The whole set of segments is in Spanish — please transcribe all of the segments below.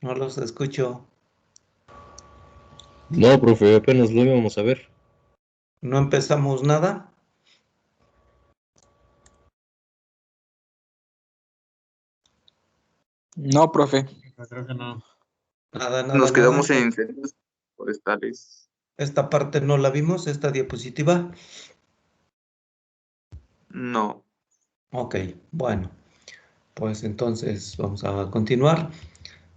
No los escucho. No, profe, apenas lo íbamos a ver. No empezamos nada. No, profe. Creo que no. Nada, nada, Nos nada. quedamos en incendios forestales. Esta parte no la vimos, esta diapositiva. No. Ok, bueno, pues entonces vamos a continuar.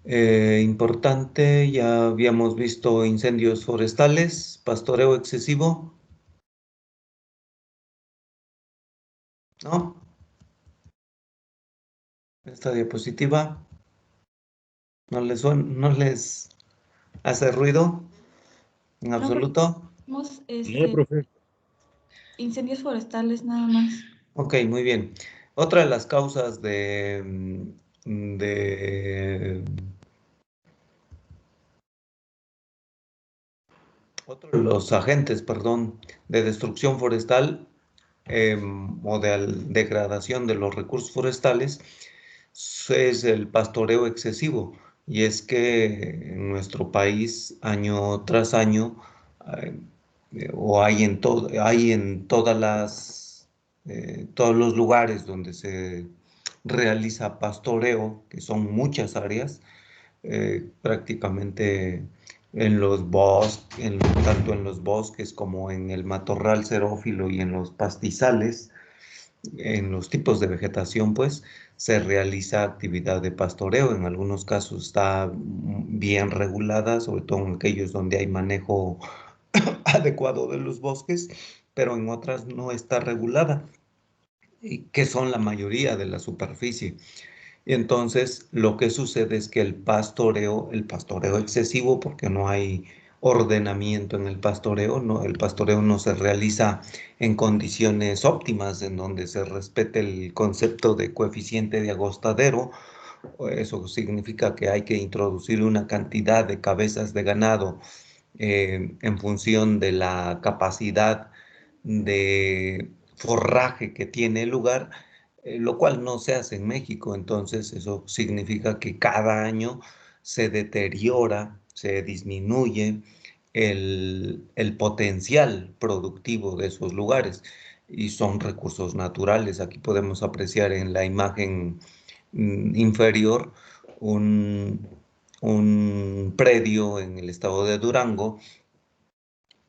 Importante, ya habíamos visto incendios forestales, pastoreo excesivo, ¿no? Esta diapositiva no les hace ruido en No, porque absoluto. tenemos No, profe. incendios forestales nada más. Ok, muy bien. Otra de las causas de otro de los agentes, perdón, de destrucción forestal o de degradación de los recursos forestales es el pastoreo excesivo. Y es que en nuestro país, año tras año, eh, o hay en todos los lugares donde se realiza pastoreo, que son muchas áreas, prácticamente en los bosques, tanto en los bosques como en el matorral xerófilo y en los pastizales, en los tipos de vegetación, pues se realiza actividad de pastoreo. En algunos casos está bien regulada, sobre todo en aquellos donde hay manejo adecuado de los bosques, pero en otras no está regulada, y que son la mayoría de la superficie. Y entonces lo que sucede es que el pastoreo excesivo, porque no hay ordenamiento en el pastoreo, no, el pastoreo no se realiza en condiciones óptimas, en donde se respete el concepto de coeficiente de agostadero. Eso significa que hay que introducir una cantidad de cabezas de ganado en función de la capacidad de forraje que tiene el lugar, lo cual no se hace en México. Entonces eso significa que cada año se deteriora, se disminuye el potencial productivo de esos lugares, y son recursos naturales. Aquí podemos apreciar en la imagen inferior un, un predio en el estado de Durango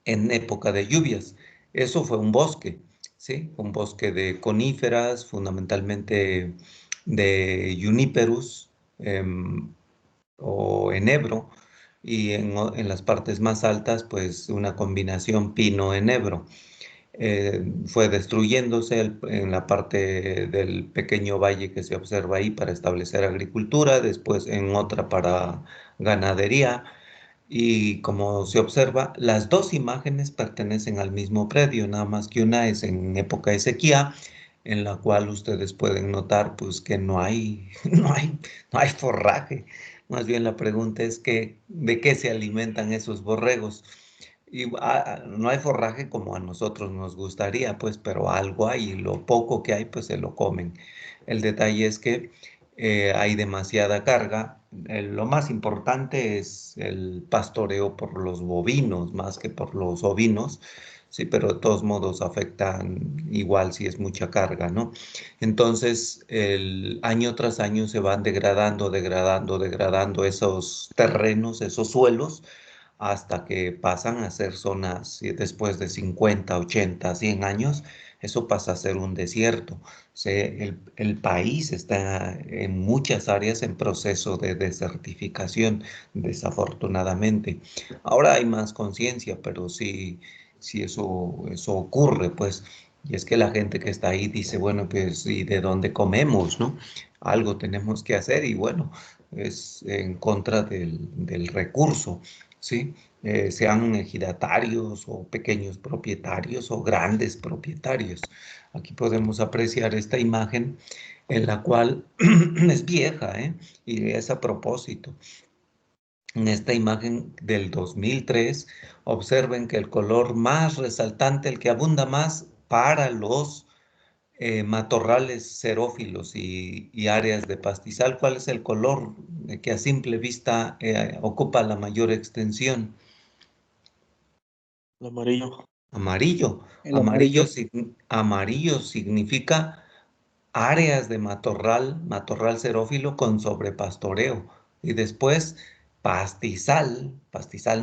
en época de lluvias. Eso fue un bosque, ¿sí? Un bosque de coníferas, fundamentalmente de Juniperus o enebro, y en las partes más altas, pues una combinación pino-enebro. Fue destruyéndose en la parte del pequeño valle que se observa ahí para establecer agricultura, después en otra para ganadería, y como se observa, las dos imágenes pertenecen al mismo predio, nada más que una es en época de sequía, en la cual ustedes pueden notar pues que no hay forraje. Más bien la pregunta es que, ¿de qué se alimentan esos borregos? Y no hay forraje como a nosotros nos gustaría, pues, pero algo hay, y lo poco que hay, pues se lo comen. El detalle es que hay demasiada carga. Lo más importante es el pastoreo por los bovinos más que por los ovinos, sí, pero de todos modos afectan igual si es mucha carga, ¿no? Entonces, el año tras año se van degradando esos terrenos, esos suelos, hasta que pasan a ser zonas, y después de 50, 80, 100 años, eso pasa a ser un desierto. El país está en muchas áreas en proceso de desertificación, desafortunadamente. Ahora hay más conciencia, pero sí eso ocurre, pues. Y es que la gente que está ahí dice, bueno, pues, ¿y de dónde comemos, no? Algo tenemos que hacer, y bueno, es en contra del recurso, ¿sí? Sean ejidatarios o pequeños propietarios o grandes propietarios. Aquí podemos apreciar esta imagen en la cual es vieja, ¿eh? Y es a propósito. En esta imagen del 2003, observen que el color más resaltante, el que abunda más para los matorrales xerófilos y áreas de pastizal, ¿cuál es el color que a simple vista ocupa la mayor extensión? El amarillo. Amarillo. El amarillo. Amarillo significa áreas de matorral xerófilo con sobrepastoreo. Y después pastizal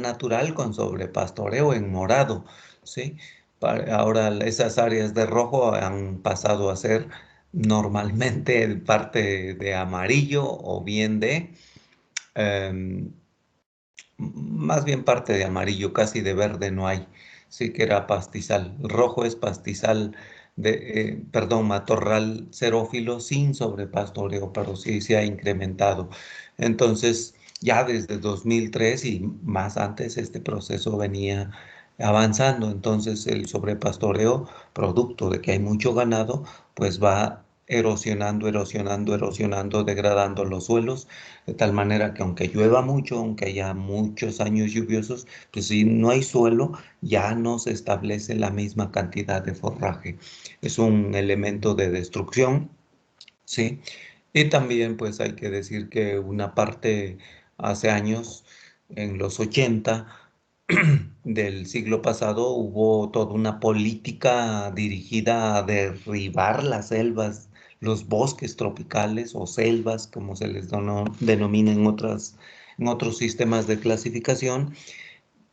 natural con sobrepastoreo en morado, ¿sí? Ahora esas áreas de rojo han pasado a ser normalmente parte de amarillo o bien de, em, más bien parte de amarillo, casi de verde no hay. Sí que era pastizal. Rojo es pastizal perdón, matorral xerófilo sin sobrepastoreo, pero sí se ha incrementado. Entonces, ya desde 2003 y más antes este proceso venía avanzando. Entonces, el sobrepastoreo, producto de que hay mucho ganado, pues va erosionando, degradando los suelos de tal manera que aunque llueva mucho, aunque haya muchos años lluviosos, pues si no hay suelo, ya no se establece la misma cantidad de forraje. Es un elemento de destrucción, ¿sí? Y también pues hay que decir que una parte hace años, en los 80 del siglo pasado, hubo toda una política dirigida a derribar las selvas, los bosques tropicales o selvas, como se les denomina en otros sistemas de clasificación,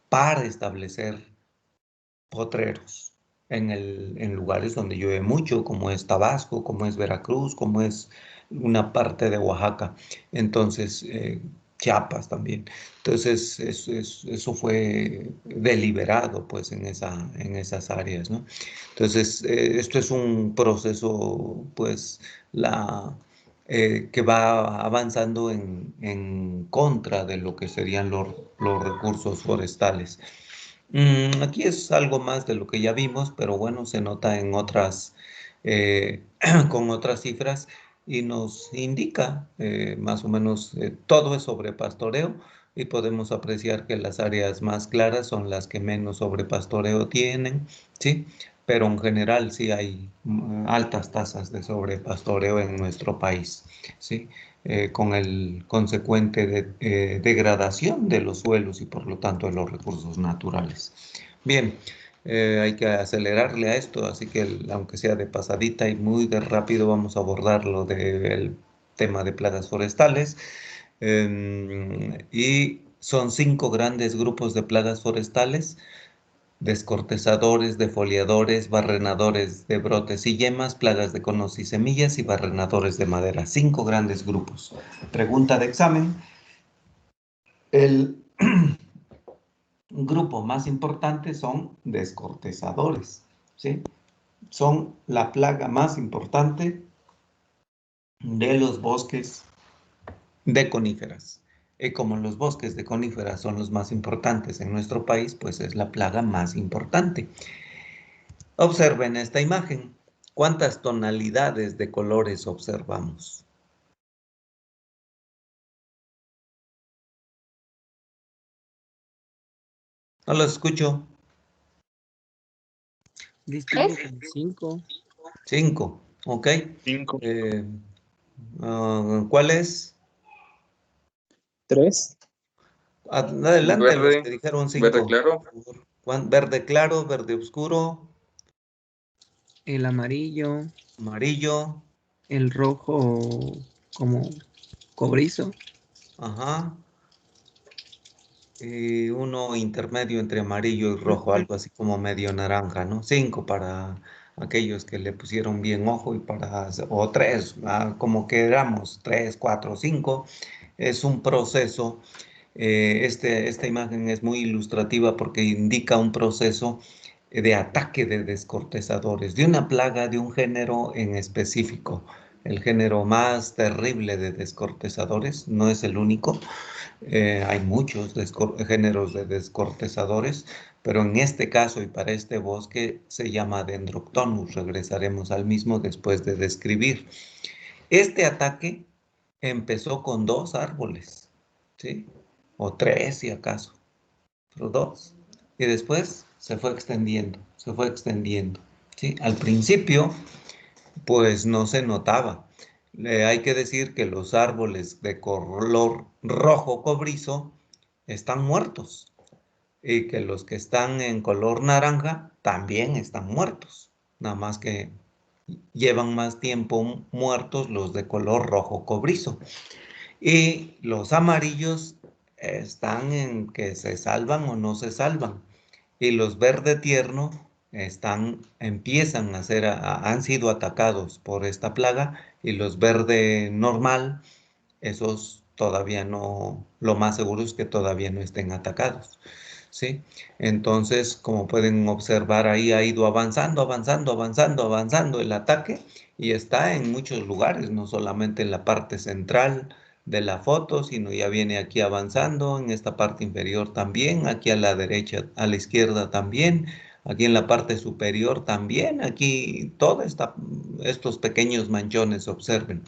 para establecer potreros en lugares donde llueve mucho, como es Tabasco, como es Veracruz, como es una parte de Oaxaca. Entonces, Chiapas también. Entonces, eso fue deliberado pues en esas áreas, ¿no? Entonces, esto es un proceso pues que va avanzando en contra de lo que serían los recursos forestales. Aquí es algo más de lo que ya vimos, pero bueno, se nota en otras, con otras cifras y nos indica más o menos todo es sobre pastoreo y podemos apreciar que las áreas más claras son las que menos sobrepastoreo tienen, ¿sí? Pero en general sí hay altas tasas de sobrepastoreo en nuestro país, ¿sí? Con el consecuente degradación de los suelos y por lo tanto de los recursos naturales. Bien, hay que acelerarle a esto, así que aunque sea de pasadita y muy de rápido, vamos a abordar lo del tema de plagas forestales. Y son 5 grandes grupos de plagas forestales: descortezadores, defoliadores, barrenadores de brotes y yemas, plagas de conos y semillas y barrenadores de madera. 5 grandes grupos. Pregunta de examen. El grupo más importante son descortezadores, ¿sí? Son la plaga más importante de los bosques de coníferas. Y como los bosques de coníferas son los más importantes en nuestro país, pues es la plaga más importante. Observen esta imagen. ¿Cuántas tonalidades de colores observamos? No los escucho. Distingo como 5. 5, ¿ok? 5. ¿Cuál es? 3. Adelante, los que Verde. dijeron Verde 5. claro. Verde claro, verde oscuro, El amarillo. amarillo, El rojo como cobrizo. ajá, y uno intermedio entre amarillo y rojo, algo así como medio naranja, ¿no? 5 para aquellos que le pusieron bien ojo o 3, como queramos, 3, 4, 5. Es un proceso. Esta imagen es muy ilustrativa porque indica un proceso de ataque de descortezadores, de una plaga de un género en específico. El género más terrible de descortezadores, no es el único, hay muchos géneros de descortezadores, pero en este caso y para este bosque se llama Dendroctonus. Regresaremos al mismo después de describir. Este ataque empezó con 2 árboles, ¿sí? O 3 si acaso, pero 2. Y después se fue extendiendo, ¿sí? Al principio pues no se notaba. Hay que decir que los árboles de color rojo cobrizo están muertos y que los que están en color naranja también están muertos. Nada más que llevan más tiempo muertos los de color rojo cobrizo. Y los amarillos están en que se salvan o no se salvan. Y los verde tierno empiezan a ser, han sido atacados por esta plaga, y los verde normal, esos todavía no, lo más seguro es que todavía no estén atacados, ¿sí? Entonces, como pueden observar ahí, ha ido avanzando, avanzando, avanzando, avanzando el ataque, y está en muchos lugares, no solamente en la parte central de la foto, sino ya viene aquí avanzando, en esta parte inferior también, aquí a la derecha, a la izquierda también, aquí en la parte superior también, aquí todos estos pequeños manchones, observen.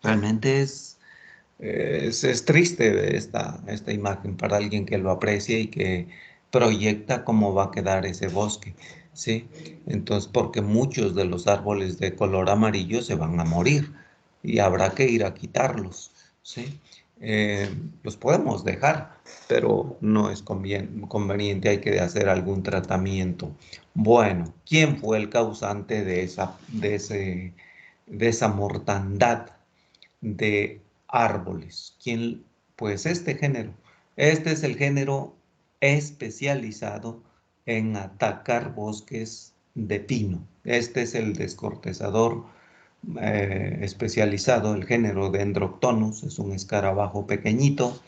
Realmente es triste esta imagen para alguien que lo aprecia y que proyecta cómo va a quedar ese bosque, ¿sí? Entonces, porque muchos de los árboles de color amarillo se van a morir y habrá que ir a quitarlos, ¿sí? Los podemos dejar, pero no es conveniente, hay que hacer algún tratamiento. Bueno, ¿quién fue el causante de esa mortandad de árboles? ¿Quién? Pues este género. Este es el género especializado en atacar bosques de pino. Este es el descortezador especializado, el género Dendroctonus. Es un escarabajo pequeñito.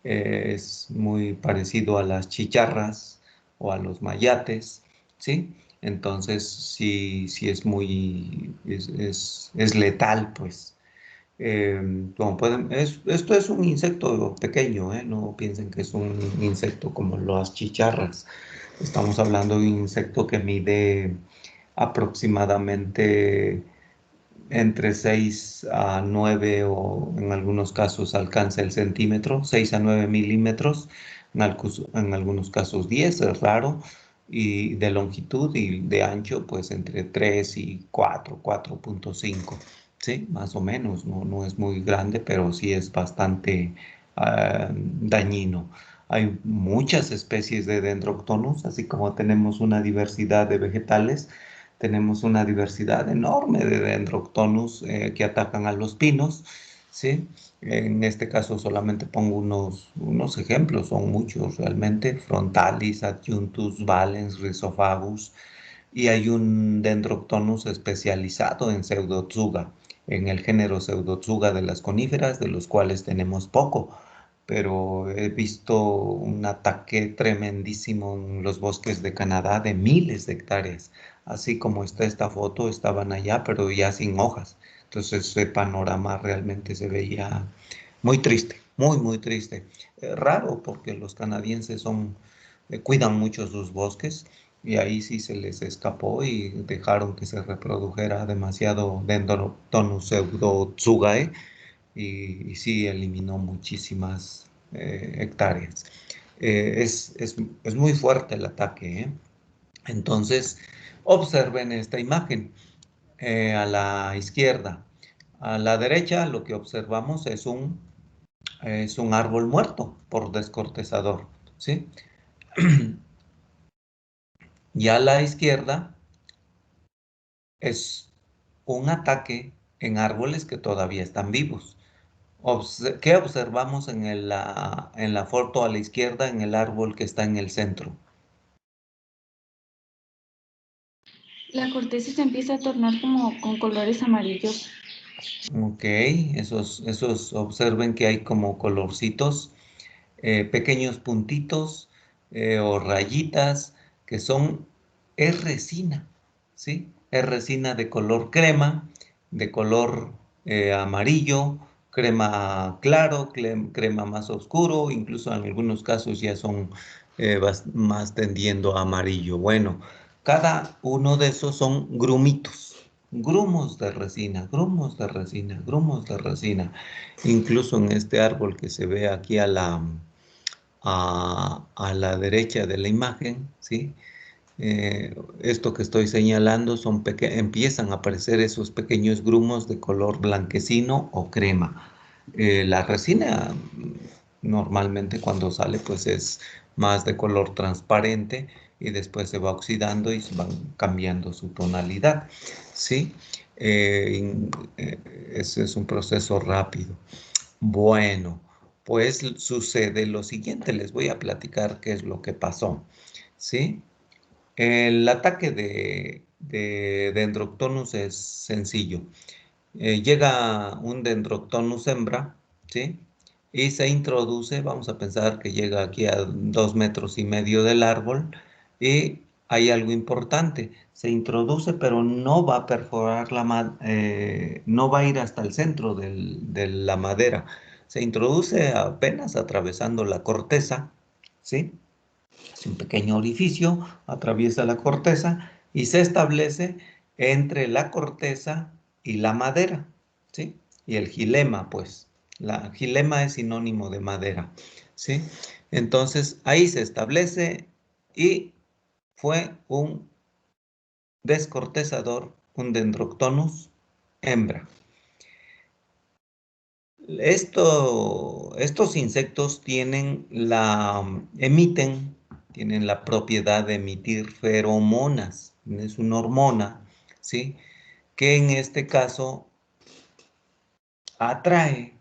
Es muy parecido a las chicharras o a los mayates, ¿sí? Entonces, sí, sí es muy, es letal, pues. Como pueden, esto es un insecto pequeño, ¿eh? No piensen que es un insecto como las chicharras. Estamos hablando de un insecto que mide aproximadamente entre 6 a 9, o en algunos casos alcanza el centímetro, 6 a 9 milímetros, en algunos casos 10, es raro, y de longitud y de ancho pues entre 3 y 4, 4.5, ¿sí? Más o menos, no es muy grande, pero sí es bastante dañino. Hay muchas especies de Dendroctonus, así como tenemos una diversidad de vegetales, tenemos una diversidad enorme de Dendroctonus que atacan a los pinos, ¿sí? En este caso solamente pongo unos ejemplos, son muchos realmente: Frontalis, Adjuntus, Valens, Rhizophagus, y hay un Dendroctonus especializado en Pseudotsuga, en el género Pseudotsuga de las coníferas, de los cuales tenemos poco, pero he visto un ataque tremendísimo en los bosques de Canadá de miles de hectáreas. Así como está esta foto, estaban allá, pero ya sin hojas. Entonces ese panorama realmente se veía muy triste, muy, muy triste. Raro, porque los canadienses cuidan mucho sus bosques, y ahí sí se les escapó y dejaron que se reprodujera demasiado Dendroctonus pseudotsugae, y sí eliminó muchísimas hectáreas. Es muy fuerte el ataque, ¿eh? Entonces, observen esta imagen. A la izquierda, a la derecha, lo que observamos es un árbol muerto por descortezador, ¿sí? Y a la izquierda es un ataque en árboles que todavía están vivos. ¿Qué observamos en la foto a la izquierda, en el árbol que está en el centro? La corteza se empieza a tornar como con colores amarillos. Ok, observen que hay como colorcitos, pequeños puntitos o rayitas, que es resina, ¿sí? Es resina de color crema, de color amarillo, crema claro, crema más oscuro, incluso en algunos casos ya son más tendiendo a amarillo. Bueno, cada uno de esos son grumitos. Grumos de resina, grumos de resina, grumos de resina. Incluso en este árbol que se ve aquí a la derecha de la imagen, ¿sí? Esto que estoy señalando empiezan a aparecer esos pequeños grumos de color blanquecino o crema. La resina normalmente cuando sale pues es más de color transparente y después se va oxidando y se van cambiando su tonalidad, ¿sí? Ese es un proceso rápido. Bueno, pues sucede lo siguiente, les voy a platicar qué es lo que pasó, ¿sí? El ataque de Dendroctonus es sencillo. Llega un Dendroctonus hembra, ¿sí? Y se introduce, vamos a pensar que llega aquí a 2,5 metros del árbol y hay algo importante, se introduce pero no va a perforar no va a ir hasta el centro de la madera, se introduce apenas atravesando la corteza, ¿sí? Es un pequeño orificio, atraviesa la corteza y se establece entre la corteza y la madera, ¿sí? Y el gilema, pues. La gilema es sinónimo de madera, ¿sí? Entonces, ahí se establece y fue un descortezador, un Dendroctonus hembra. Estos insectos tienen la propiedad de emitir feromonas, es una hormona, ¿sí? Que en este caso atrae,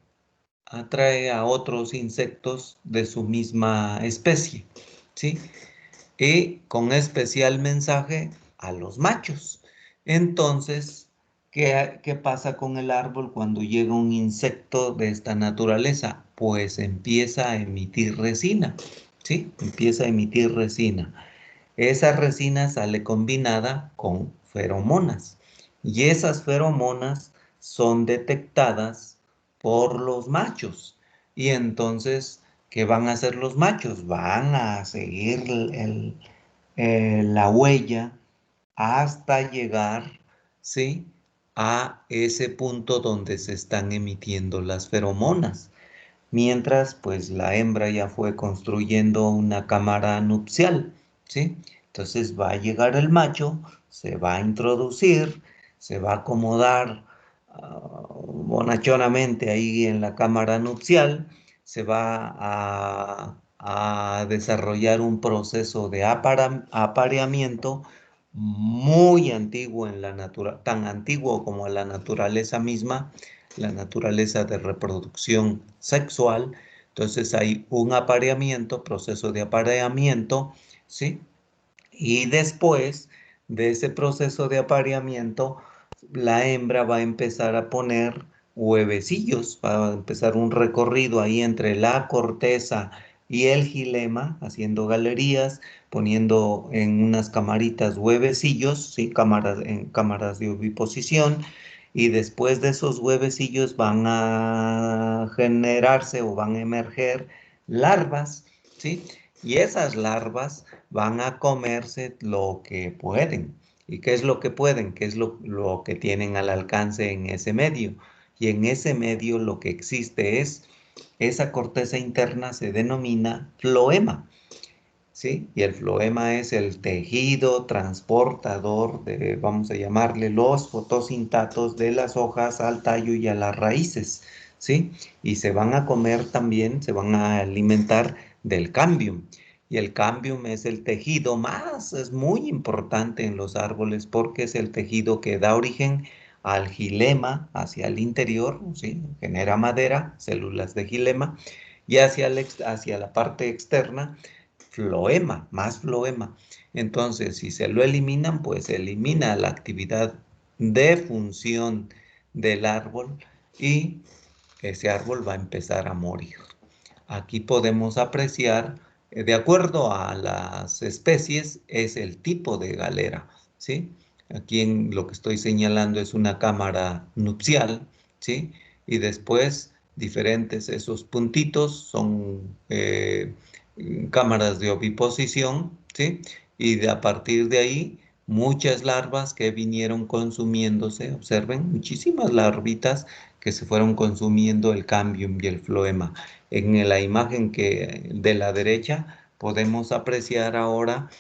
atrae a otros insectos de su misma especie, ¿sí? Y con especial mensaje a los machos. Entonces, ¿qué pasa con el árbol cuando llega un insecto de esta naturaleza? Pues empieza a emitir resina, ¿sí? Empieza a emitir resina. Esa resina sale combinada con feromonas y esas feromonas son detectadas por los machos. Y entonces, ¿qué van a hacer los machos? Van a seguir la huella hasta llegar, ¿sí? A ese punto donde se están emitiendo las feromonas. Mientras, pues la hembra ya fue construyendo una cámara nupcial, ¿sí? Entonces va a llegar el macho, se va a introducir, se va a acomodar bonachonamente ahí en la cámara nupcial, se va a desarrollar un proceso de apareamiento muy antiguo en la naturaleza, tan antiguo como la naturaleza misma, la naturaleza de reproducción sexual. Entonces hay un apareamiento, proceso de apareamiento, ¿sí? Y después de ese proceso de apareamiento, la hembra va a empezar a poner huevecillos, va a empezar un recorrido ahí entre la corteza y el gilema, haciendo galerías, poniendo en unas camaritas huevecillos, ¿sí? En cámaras de oviposición, y después de esos huevecillos van a generarse o van a emerger larvas, ¿sí? Y esas larvas van a comerse lo que pueden. ¿Y qué es lo que pueden? ¿Qué es lo que tienen al alcance en ese medio? Y en ese medio lo que existe es, esa corteza interna se denomina floema, ¿sí? Y el floema es el tejido transportador de, vamos a llamarle, los fotosintatos de las hojas al tallo y a las raíces, ¿sí? Y se van a comer también, se van a alimentar del cambium. Y el cambium es el tejido más, es muy importante en los árboles porque es el tejido que da origen al gilema hacia el interior, ¿sí? Genera madera, células de gilema, y hacia la parte externa floema, más floema. Entonces, si se lo eliminan, pues se elimina la actividad de función del árbol y ese árbol va a empezar a morir. Aquí podemos apreciar, de acuerdo a las especies, es el tipo de galera, ¿sí? Aquí en lo que estoy señalando es una cámara nupcial, ¿sí? Y después diferentes, esos puntitos son cámaras de oviposición, ¿sí? Y a partir de ahí, muchas larvas que vinieron consumiéndose, observen, muchísimas larvitas que se fueron consumiendo el cambium y el floema. En la imagen de la derecha podemos apreciar ahora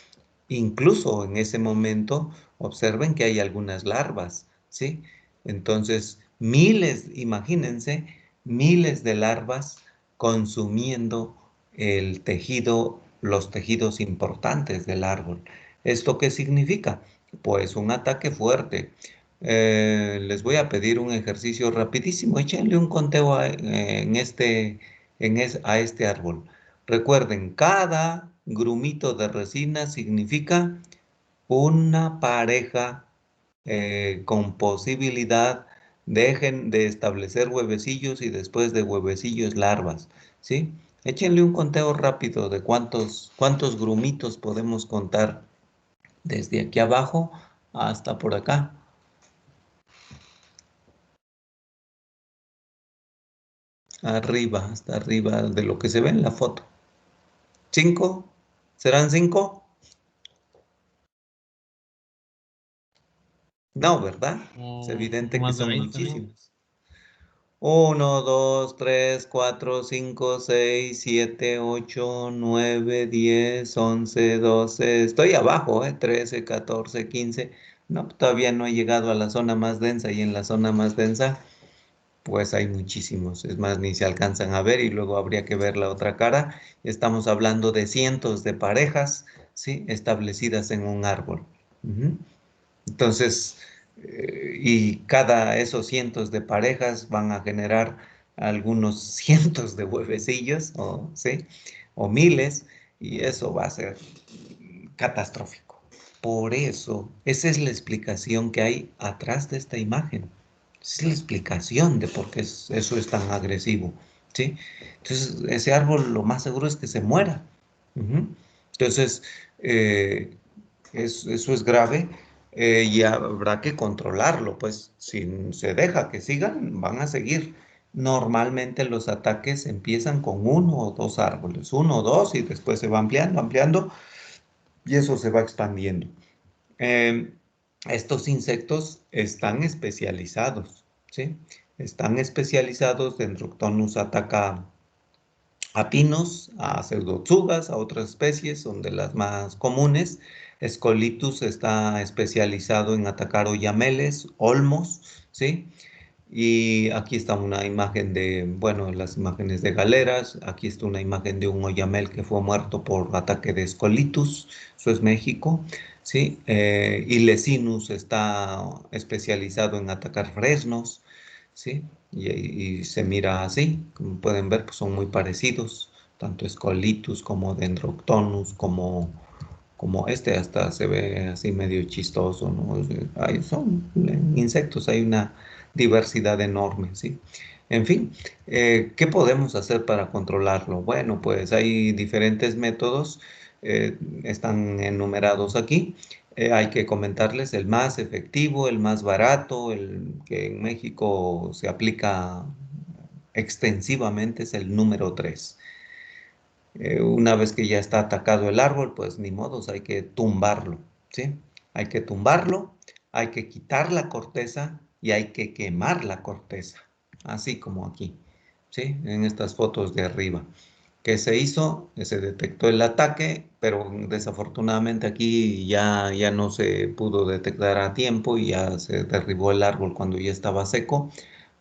Incluso en ese momento observen que hay algunas larvas, ¿sí? Entonces, miles, imagínense, miles de larvas consumiendo el tejido, los tejidos importantes del árbol. ¿Esto qué significa? Pues un ataque fuerte. Les voy a pedir un ejercicio rapidísimo. Échenle un conteo a este árbol. Recuerden, cada grumito de resina significa una pareja con posibilidad de establecer huevecillos y después de huevecillos larvas, ¿sí? Échenle un conteo rápido de cuántos grumitos podemos contar desde aquí abajo hasta por acá. Arriba, hasta arriba de lo que se ve en la foto. ¿5? ¿Serán 5? No, ¿verdad? Es Un poco evidente que más de son 20, ¿no? muchísimos. 1, 2, 3, 4, 5, 6, 7, 8, 9, 10, 11, 12. Estoy abajo, 13, 14, 15. No, todavía no he llegado a la zona más densa y en la zona más densa pues hay muchísimos. Es más, ni se alcanzan a ver y luego habría que ver la otra cara. Estamos hablando de cientos de parejas, ¿sí? Establecidas en un árbol. Ujú. Entonces, y cada esos cientos de parejas van a generar algunos cientos de huevecillos, o, ¿sí? O miles, y eso va a ser catastrófico. Por eso, esa es la explicación que hay atrás de esta imagen. Esa es la explicación de por qué eso es tan agresivo, ¿sí? Entonces, ese árbol lo más seguro es que se muera. Ujú. Entonces, eh, eso es grave y habrá que controlarlo, pues si se deja que sigan, van a seguir. Normalmente los ataques empiezan con uno o dos árboles, uno o dos y después se va ampliando, ampliando y eso se va expandiendo. Eh, Estos insectos están especializados, ¿sí? Están especializados. Dendroctonus ataca a pinos, a pseudotsugas, a otras especies, son de las más comunes. Scolytus está especializado en atacar oyameles, olmos, ¿sí? Y aquí está una imagen de, bueno, las imágenes de galeras. Aquí está una imagen de un oyamel que fue muerto por ataque de Scolytus. Eso es México, ¿sí? Y Lesinus está especializado en atacar fresnos, ¿sí? Y se mira así, como pueden ver, pues son muy parecidos, tanto Scolytus como Dendroctonus, como este hasta se ve así medio chistoso, ¿no? Son insectos, hay una diversidad enorme, ¿sí? En fin, ¿qué podemos hacer para controlarlo? Bueno, pues hay diferentes métodos, están enumerados aquí. Hay que comentarles el más efectivo, el más barato, el que en México se aplica extensivamente es el número 3. Una vez que ya está atacado el árbol, pues ni modos, hay que tumbarlo, ¿sí? Hay que tumbarlo, hay que quitar la corteza y hay que quemar la corteza, así como aquí, ¿sí? En estas fotos de arriba. ¿Qué se hizo? Se detectó el ataque, pero desafortunadamente aquí ya no se pudo detectar a tiempo y ya se derribó el árbol cuando ya estaba seco,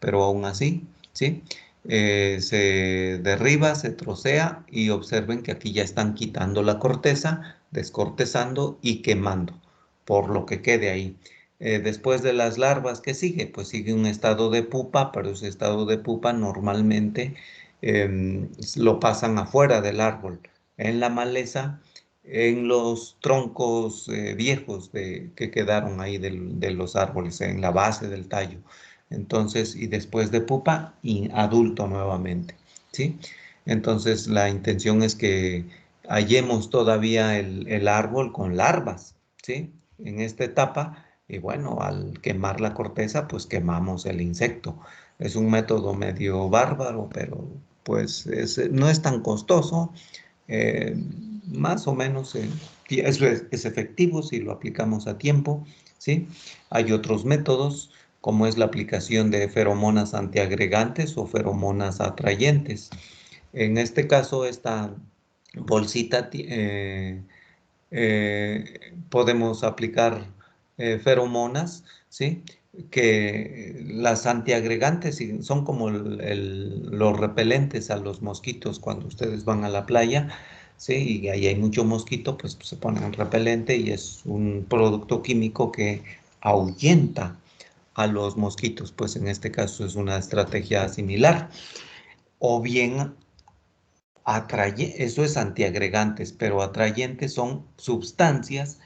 pero aún así, ¿sí? Se derriba, se trocea y observen que aquí ya están quitando la corteza, descortezando y quemando, por lo que quede ahí. Después de las larvas, ¿qué sigue? Pues sigue un estado de pupa, pero ese estado de pupa normalmente lo pasan afuera del árbol, en la maleza, en los troncos viejos que quedaron ahí de los árboles, en la base del tallo. Entonces, y después de pupa, y adulto nuevamente, ¿sí? Entonces, la intención es que hallemos todavía el árbol con larvas, ¿sí? En esta etapa, y bueno, al quemar la corteza, pues quemamos el insecto. Es un método medio bárbaro, pero pues no es tan costoso. eh, Más o menos es efectivo si lo aplicamos a tiempo, ¿sí? Hay otros métodos, como es la aplicación de feromonas antiagregantes o feromonas atrayentes. En este caso, esta bolsita podemos aplicar feromonas, ¿sí? Que las antiagregantes son como los repelentes a los mosquitos cuando ustedes van a la playa, ¿sí? Y ahí hay mucho mosquito, pues se ponen repelente y es un producto químico que ahuyenta a los mosquitos, pues en este caso es una estrategia similar. O bien eso es antiagregantes, pero atrayentes son sustancias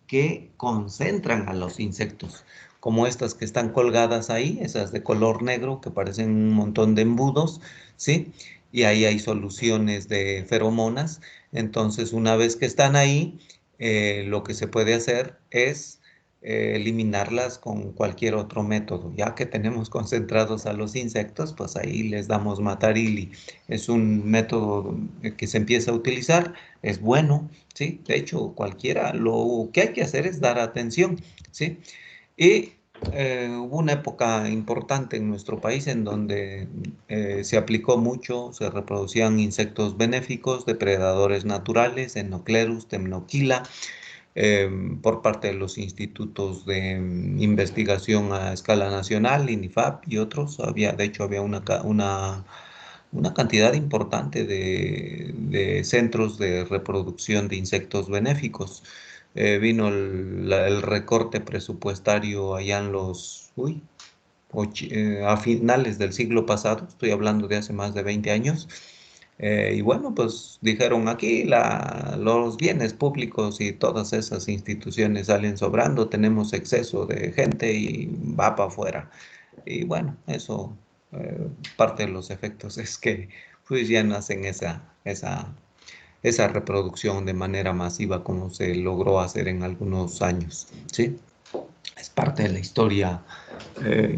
que concentran a los insectos, como estas que están colgadas ahí, esas de color negro que parecen un montón de embudos, ¿sí? Y ahí hay soluciones de feromonas. Entonces, una vez que están ahí, lo que se puede hacer es eliminarlas con cualquier otro método. Ya que tenemos concentrados a los insectos, pues ahí les damos matarili. Es un método que se empieza a utilizar, es bueno, ¿sí? De hecho, cualquiera, lo que hay que hacer es dar atención, ¿sí? Y hubo una época importante en nuestro país en donde se aplicó mucho, se reproducían insectos benéficos, depredadores naturales, Enoclerus, Temnoquila, por parte de los institutos de investigación a escala nacional, INIFAP y otros. De hecho, había una cantidad importante de centros de reproducción de insectos benéficos. Vino el recorte presupuestario allá en a finales del siglo pasado, estoy hablando de hace más de 20 años. Y bueno, pues dijeron aquí los bienes públicos y todas esas instituciones salen sobrando, tenemos exceso de gente y va para afuera. Y bueno, eso, parte de los efectos es que pues ya no hacen esa reproducción de manera masiva como se logró hacer en algunos años, ¿sí? Es parte de la historia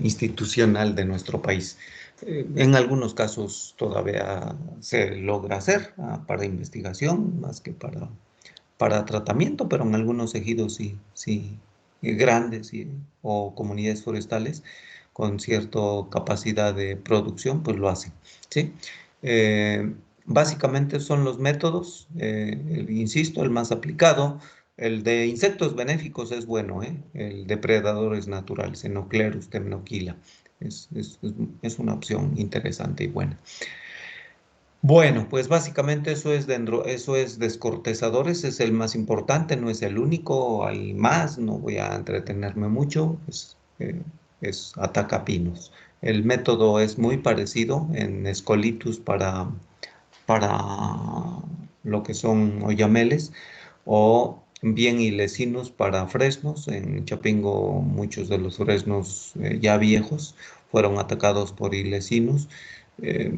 institucional de nuestro país. En algunos casos todavía se logra hacer para investigación más que para tratamiento, pero en algunos ejidos sí, sí, grandes o comunidades forestales con cierta capacidad de producción, pues lo hacen, ¿sí? Básicamente son los métodos, insisto, el más aplicado. El de insectos benéficos es bueno, ¿eh? El de predadores naturales, Enoclerus temnoquila. Es una opción interesante y buena. Bueno, pues básicamente eso es descortezadores, es el más importante, no es el único, hay más, no voy a entretenerme mucho, es atacapinos. El método es muy parecido en Escolitus para lo que son oyameles, o bien Ilecinus para fresnos. En Chapingo muchos de los fresnos ya viejos fueron atacados por Ilecinus. eh,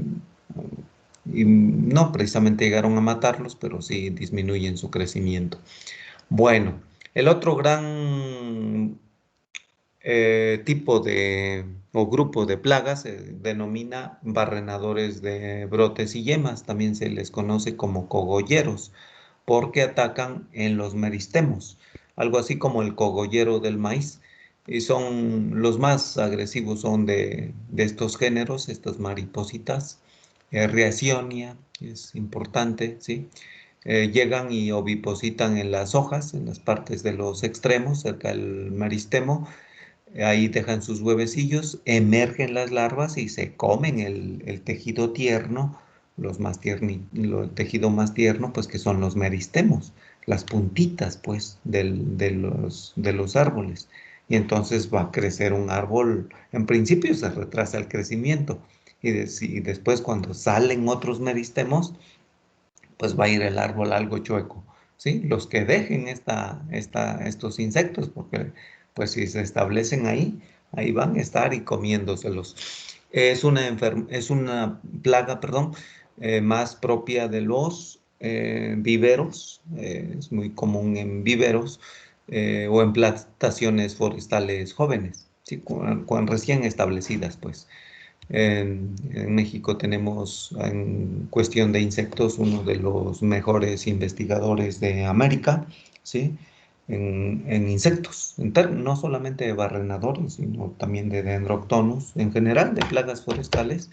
y no precisamente llegaron a matarlos, pero sí disminuyen su crecimiento. Bueno, el otro gran tipo o grupo de plagas se denomina barrenadores de brotes y yemas, también se les conoce como cogolleros, porque atacan en los meristemos, algo así como el cogollero del maíz. Y son los más agresivos son de estos géneros, estas maripositas. Reaccionia, es importante, ¿sí? Llegan y ovipositan en las hojas, en las partes de los extremos, cerca del meristemo. Ahí dejan sus huevecillos, emergen las larvas y se comen el tejido tierno, el tejido más tierno, pues que son los meristemos, las puntitas, pues, de los árboles. Y entonces va a crecer un árbol, en principio se retrasa el crecimiento, y después cuando salen otros meristemos, pues va a ir el árbol algo chueco, ¿sí? Los que dejen estos insectos, porque pues si se establecen ahí van a estar y comiéndoselos. Es una plaga, perdón, más propia de los viveros, es muy común en viveros o en plantaciones forestales jóvenes, ¿sí? Cuando recién establecidas, pues. En México tenemos en cuestión de insectos uno de los mejores investigadores de América, ¿sí? En insectos, no solamente de barrenadores, sino también de Dendroctonus, en general de plagas forestales.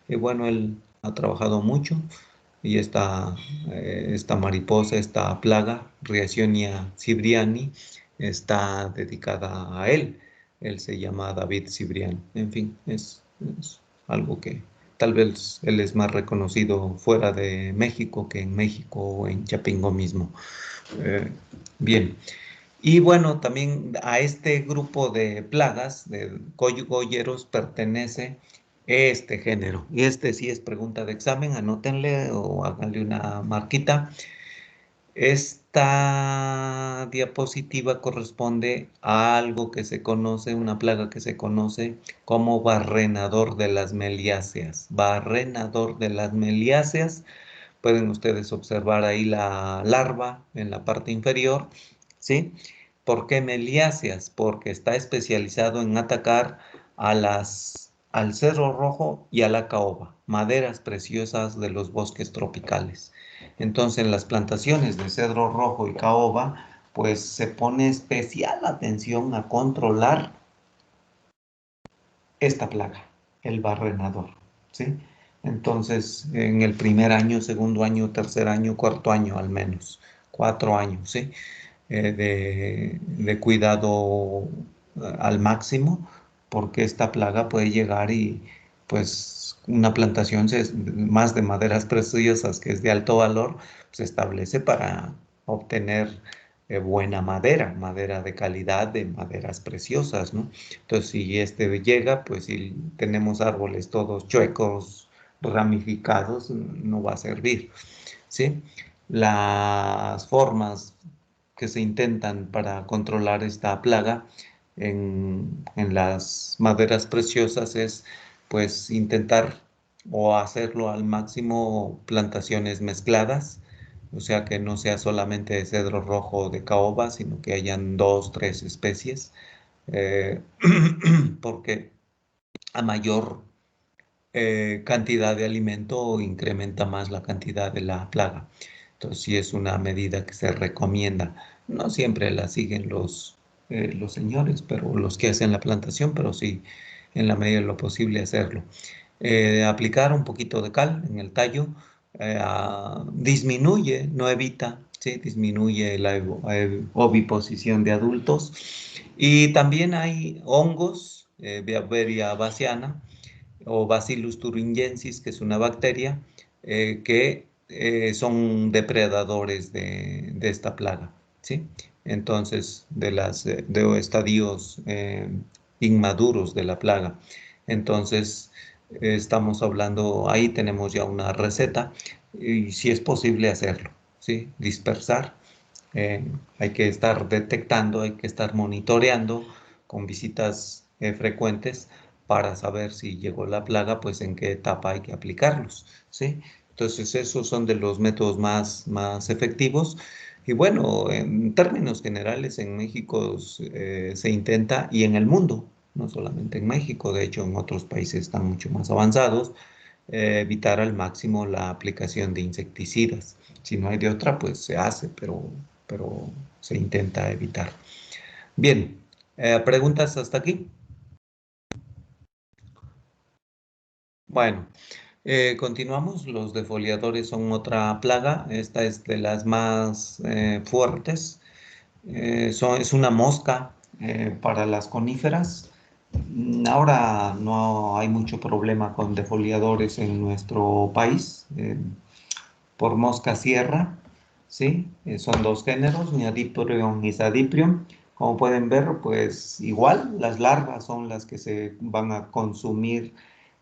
Y bueno, él ha trabajado mucho. Y esta mariposa, esta plaga, Rhiasionia cibriani, está dedicada a él. Él se llama David Cibrián. En fin, es algo que tal vez él es más reconocido fuera de México que en México o en Chapingo mismo. Eh, bien. Y bueno, también a este grupo de plagas, de cogolleros, pertenece este género. Y este sí es pregunta de examen, anótenle o háganle una marquita. Esta diapositiva corresponde a algo que se conoce, una plaga que se conoce como barrenador de las meliáceas. Barrenador de las meliáceas. Pueden ustedes observar ahí la larva en la parte inferior, ¿sí? ¿Por qué meliáceas? Porque está especializado en atacar al cedro rojo y a la caoba, maderas preciosas de los bosques tropicales. Entonces, en las plantaciones de cedro rojo y caoba, pues se pone especial atención a controlar esta plaga, el barrenador, ¿sí? Entonces, en el primer año, segundo año, tercer año, cuarto año al menos, 4 años, ¿sí? De cuidado al máximo, porque esta plaga puede llegar y pues una plantación más de maderas preciosas que es de alto valor, se establece para obtener buena madera, madera de calidad, de maderas preciosas, ¿no? Entonces, si este llega, pues si tenemos árboles todos chuecos, ramificados, no va a servir, ¿sí? Las formas que se intentan para controlar esta plaga en las maderas preciosas es pues intentar o hacerlo al máximo plantaciones mezcladas, o sea que no sea solamente de cedro rojo o de caoba, sino que hayan 2, 3 especies, eh, porque a mayor cantidad de alimento incrementa más la cantidad de la plaga. Entonces, sí es una medida que se recomienda. No siempre la siguen los señores, pero los que hacen la plantación, pero sí, en la medida de lo posible hacerlo. Aplicar un poquito de cal en el tallo disminuye, no evita, ¿sí? Disminuye la oviposición de adultos. Y también hay hongos, Beauveria bassiana, o Bacillus thuringiensis, que es una bacteria, que son depredadores de esta plaga, ¿sí? Entonces, de estadios inmaduros de la plaga. Entonces, estamos hablando, ahí tenemos ya una receta, y si es posible hacerlo, ¿sí? Dispersar. eh, Hay que estar detectando, hay que estar monitoreando con visitas frecuentes para saber si llegó la plaga, pues en qué etapa hay que aplicarlos, ¿sí? Entonces, esos son de los métodos más efectivos. Y bueno, en términos generales, en México se intenta, y en el mundo, no solamente en México, de hecho en otros países están mucho más avanzados, evitar al máximo la aplicación de insecticidas. Si no hay de otra, pues se hace, pero se intenta evitar. Bien, ¿preguntas hasta aquí? Bueno, continuamos. Los defoliadores son otra plaga. Esta es de las más fuertes. Es una mosca para las coníferas. Ahora no hay mucho problema con defoliadores en nuestro país por mosca sierra, ¿sí? Son dos géneros, Niadiprion y Sadiprion. Como pueden ver, pues igual las larvas son las que se van a consumir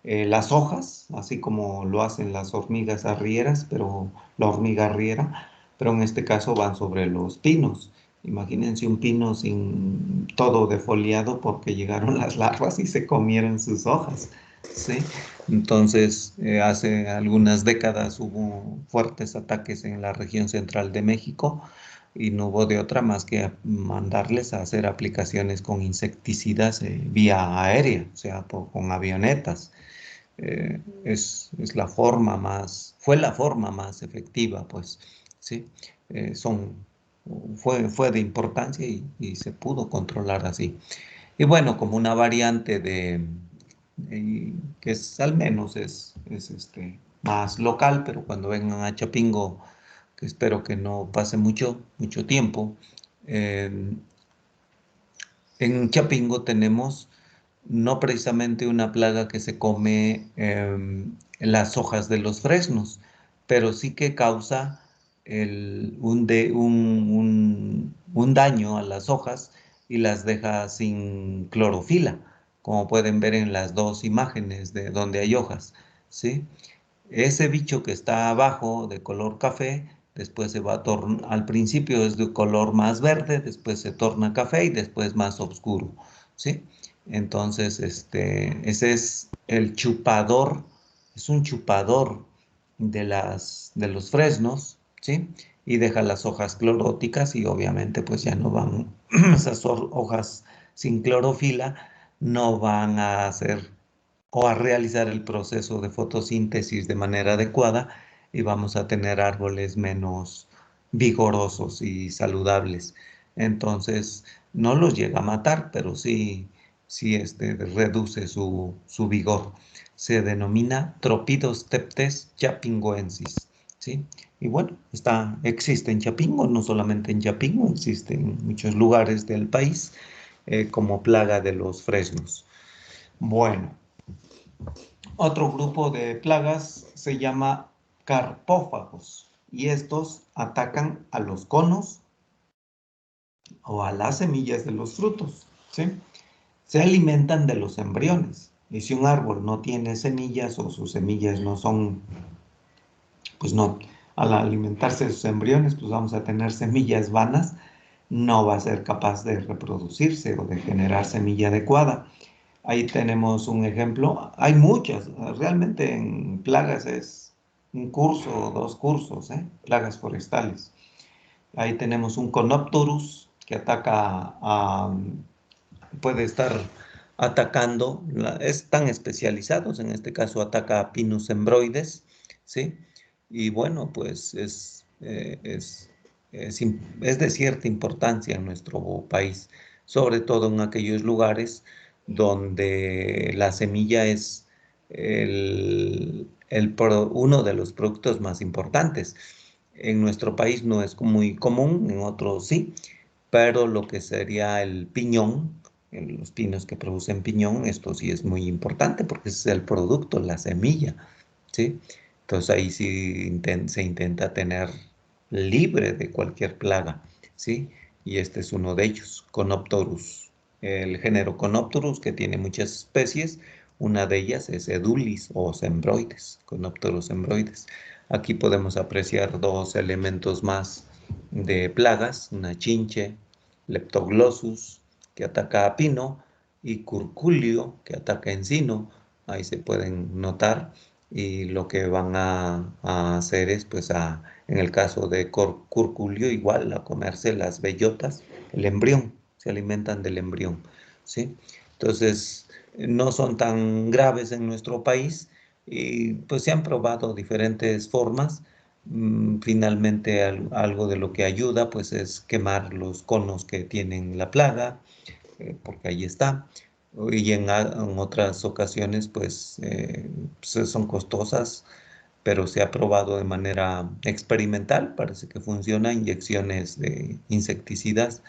las hojas, así como lo hacen las hormigas arrieras, pero la hormiga arriera, pero en este caso van sobre los pinos. Imagínense un pino sin todo defoliado porque llegaron las larvas y se comieron sus hojas, ¿sí? Entonces, hace algunas décadas hubo fuertes ataques en la región central de México y no hubo de otra más que mandarles a hacer aplicaciones con insecticidas vía aérea, o sea, con avionetas. Es la forma fue la forma más efectiva, pues, ¿sí? Eh, son, fue de importancia y se pudo controlar así. Y bueno, como una variante que es al menos es más local, pero cuando vengan a Chapingo, que espero que no pase mucho tiempo, eh, en Chapingo tenemos no precisamente una plaga que se come las hojas de los fresnos, pero sí que causa un daño a las hojas y las deja sin clorofila, como pueden ver en las dos imágenes de donde hay hojas, ¿sí? Ese bicho que está abajo de color café, después se va a tornar, al principio es de color más verde, después se torna café y después más oscuro, ¿sí? Entonces, ese es el chupador, es un chupador de los fresnos, ¿sí? Y deja las hojas cloróticas y obviamente pues ya no van, esas hojas sin clorofila no van a hacer o a realizar el proceso de fotosíntesis de manera adecuada y vamos a tener árboles menos vigorosos y saludables. Entonces, no los llega a matar, pero sí reduce su vigor. Se denomina Tropidosteptes chapingoensis, ¿sí? Y bueno, existe en Chapingo, no solamente en Chapingo, existe en muchos lugares del país como plaga de los fresnos. Bueno, otro grupo de plagas se llama carpófagos y estos atacan a los conos o a las semillas de los frutos, ¿sí? Se alimentan de los embriones y si un árbol no tiene semillas o sus semillas no son, pues no, al alimentarse de sus embriones, pues vamos a tener semillas vanas, no va a ser capaz de reproducirse o de generar semilla adecuada. Ahí tenemos un ejemplo. Hay muchas. Realmente en plagas es un curso o dos cursos, ¿eh? Plagas forestales. Ahí tenemos un Conopterus que puede estar atacando, están especializados, en este caso ataca a Pinus embroides, ¿sí? Y bueno, pues es de cierta importancia en nuestro país, sobre todo en aquellos lugares donde la semilla es uno de los productos más importantes. En nuestro país no es muy común, en otros sí, pero lo que sería el piñón, los pinos que producen piñón, esto sí es muy importante porque ese es el producto, la semilla, ¿sí? Entonces ahí sí se intenta tener libre de cualquier plaga, ¿sí? Y este es uno de ellos, Conopterus. El género Conopterus, que tiene muchas especies, una de ellas es Edulis o Sembroides, Conopterus sembroides. Aquí podemos apreciar dos elementos más de plagas, una chinche, Leptoglossus, que ataca a pino, y Curculio, que ataca encino. Ahí se pueden notar. Y lo que van a hacer es, pues, en el caso de Curculio, igual a comerse las bellotas, el embrión, se alimentan del embrión, ¿sí? Entonces, no son tan graves en nuestro país y pues se han probado diferentes formas. Finalmente, algo de lo que ayuda, pues, es quemar los conos que tienen la plaga, porque ahí está. Y en otras ocasiones, pues son costosas, pero se ha probado de manera experimental, parece que funciona, inyecciones de insecticidas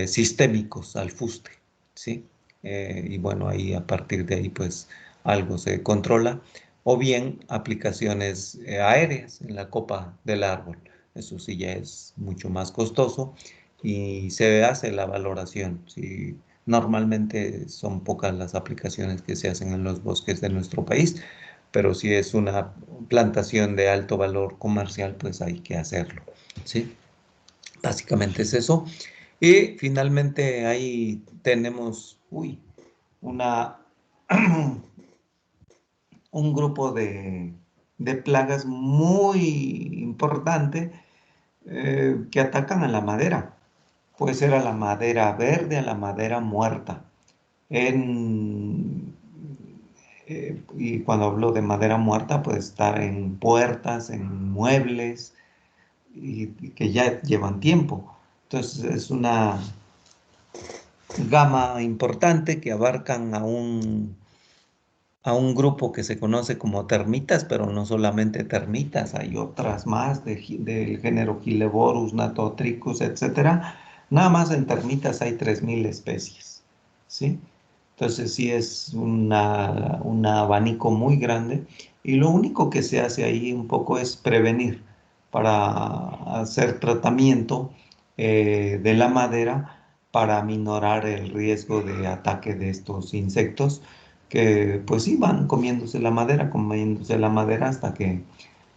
sistémicos al fuste, ¿sí? Y bueno, ahí a partir de ahí, pues algo se controla, o bien aplicaciones aéreas en la copa del árbol. Eso sí ya es mucho más costoso y se hace la valoración. Sí, normalmente son pocas las aplicaciones que se hacen en los bosques de nuestro país, pero si es una plantación de alto valor comercial, pues hay que hacerlo, ¿sí? Básicamente es eso. Y finalmente ahí tenemos, una, un grupo de plagas muy importante que atacan a la madera. Puede ser a la madera verde, a la madera muerta. En, y cuando hablo de madera muerta, puede estar en puertas, en muebles, y que ya llevan tiempo. Entonces es una gama importante que abarcan a un grupo que se conoce como termitas, pero no solamente termitas, hay otras más del género Gileborus, Natotricus, etcétera. Nada más en termitas hay 3000 especies, ¿sí? Entonces sí es un abanico muy grande y lo único que se hace ahí un poco es prevenir para hacer tratamiento de la madera para minorar el riesgo de ataque de estos insectos que pues sí van comiéndose la madera hasta que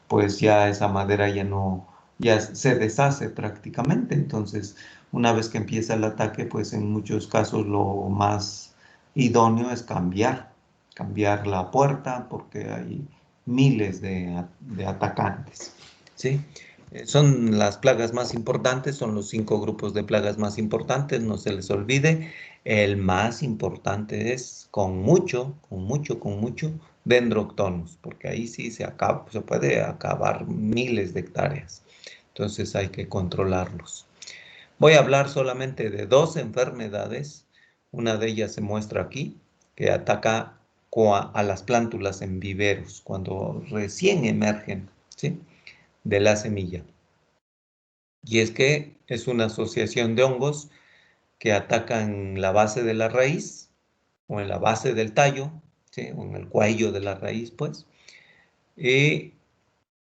pues ya esa madera ya no, ya se deshace prácticamente. Entonces, una vez que empieza el ataque, pues en muchos casos lo más idóneo es cambiar la puerta porque hay miles de atacantes, ¿sí? Son las plagas más importantes, son los 5 grupos de plagas más importantes, no se les olvide. El más importante es con mucho, Dendroctonus, porque ahí sí se puede acabar miles de hectáreas. Entonces hay que controlarlos. Voy a hablar solamente de 2 enfermedades. Una de ellas se muestra aquí, que ataca a las plántulas en viveros, cuando recién emergen, ¿sí? De la semilla. Y es que es una asociación de hongos que atacan la base de la raíz o en la base del tallo, ¿sí? O en el cuello de la raíz, pues, y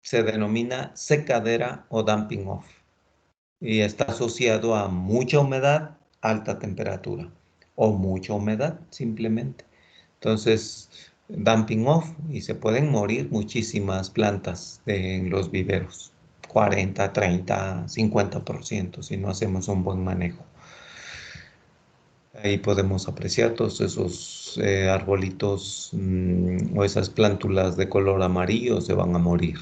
se denomina secadera o damping off. Y está asociado a mucha humedad, alta temperatura o mucha humedad simplemente. Entonces, damping off y se pueden morir muchísimas plantas en los viveros. 40, 30, 50% si no hacemos un buen manejo. Ahí podemos apreciar todos esos arbolitos o esas plántulas de color amarillo se van a morir.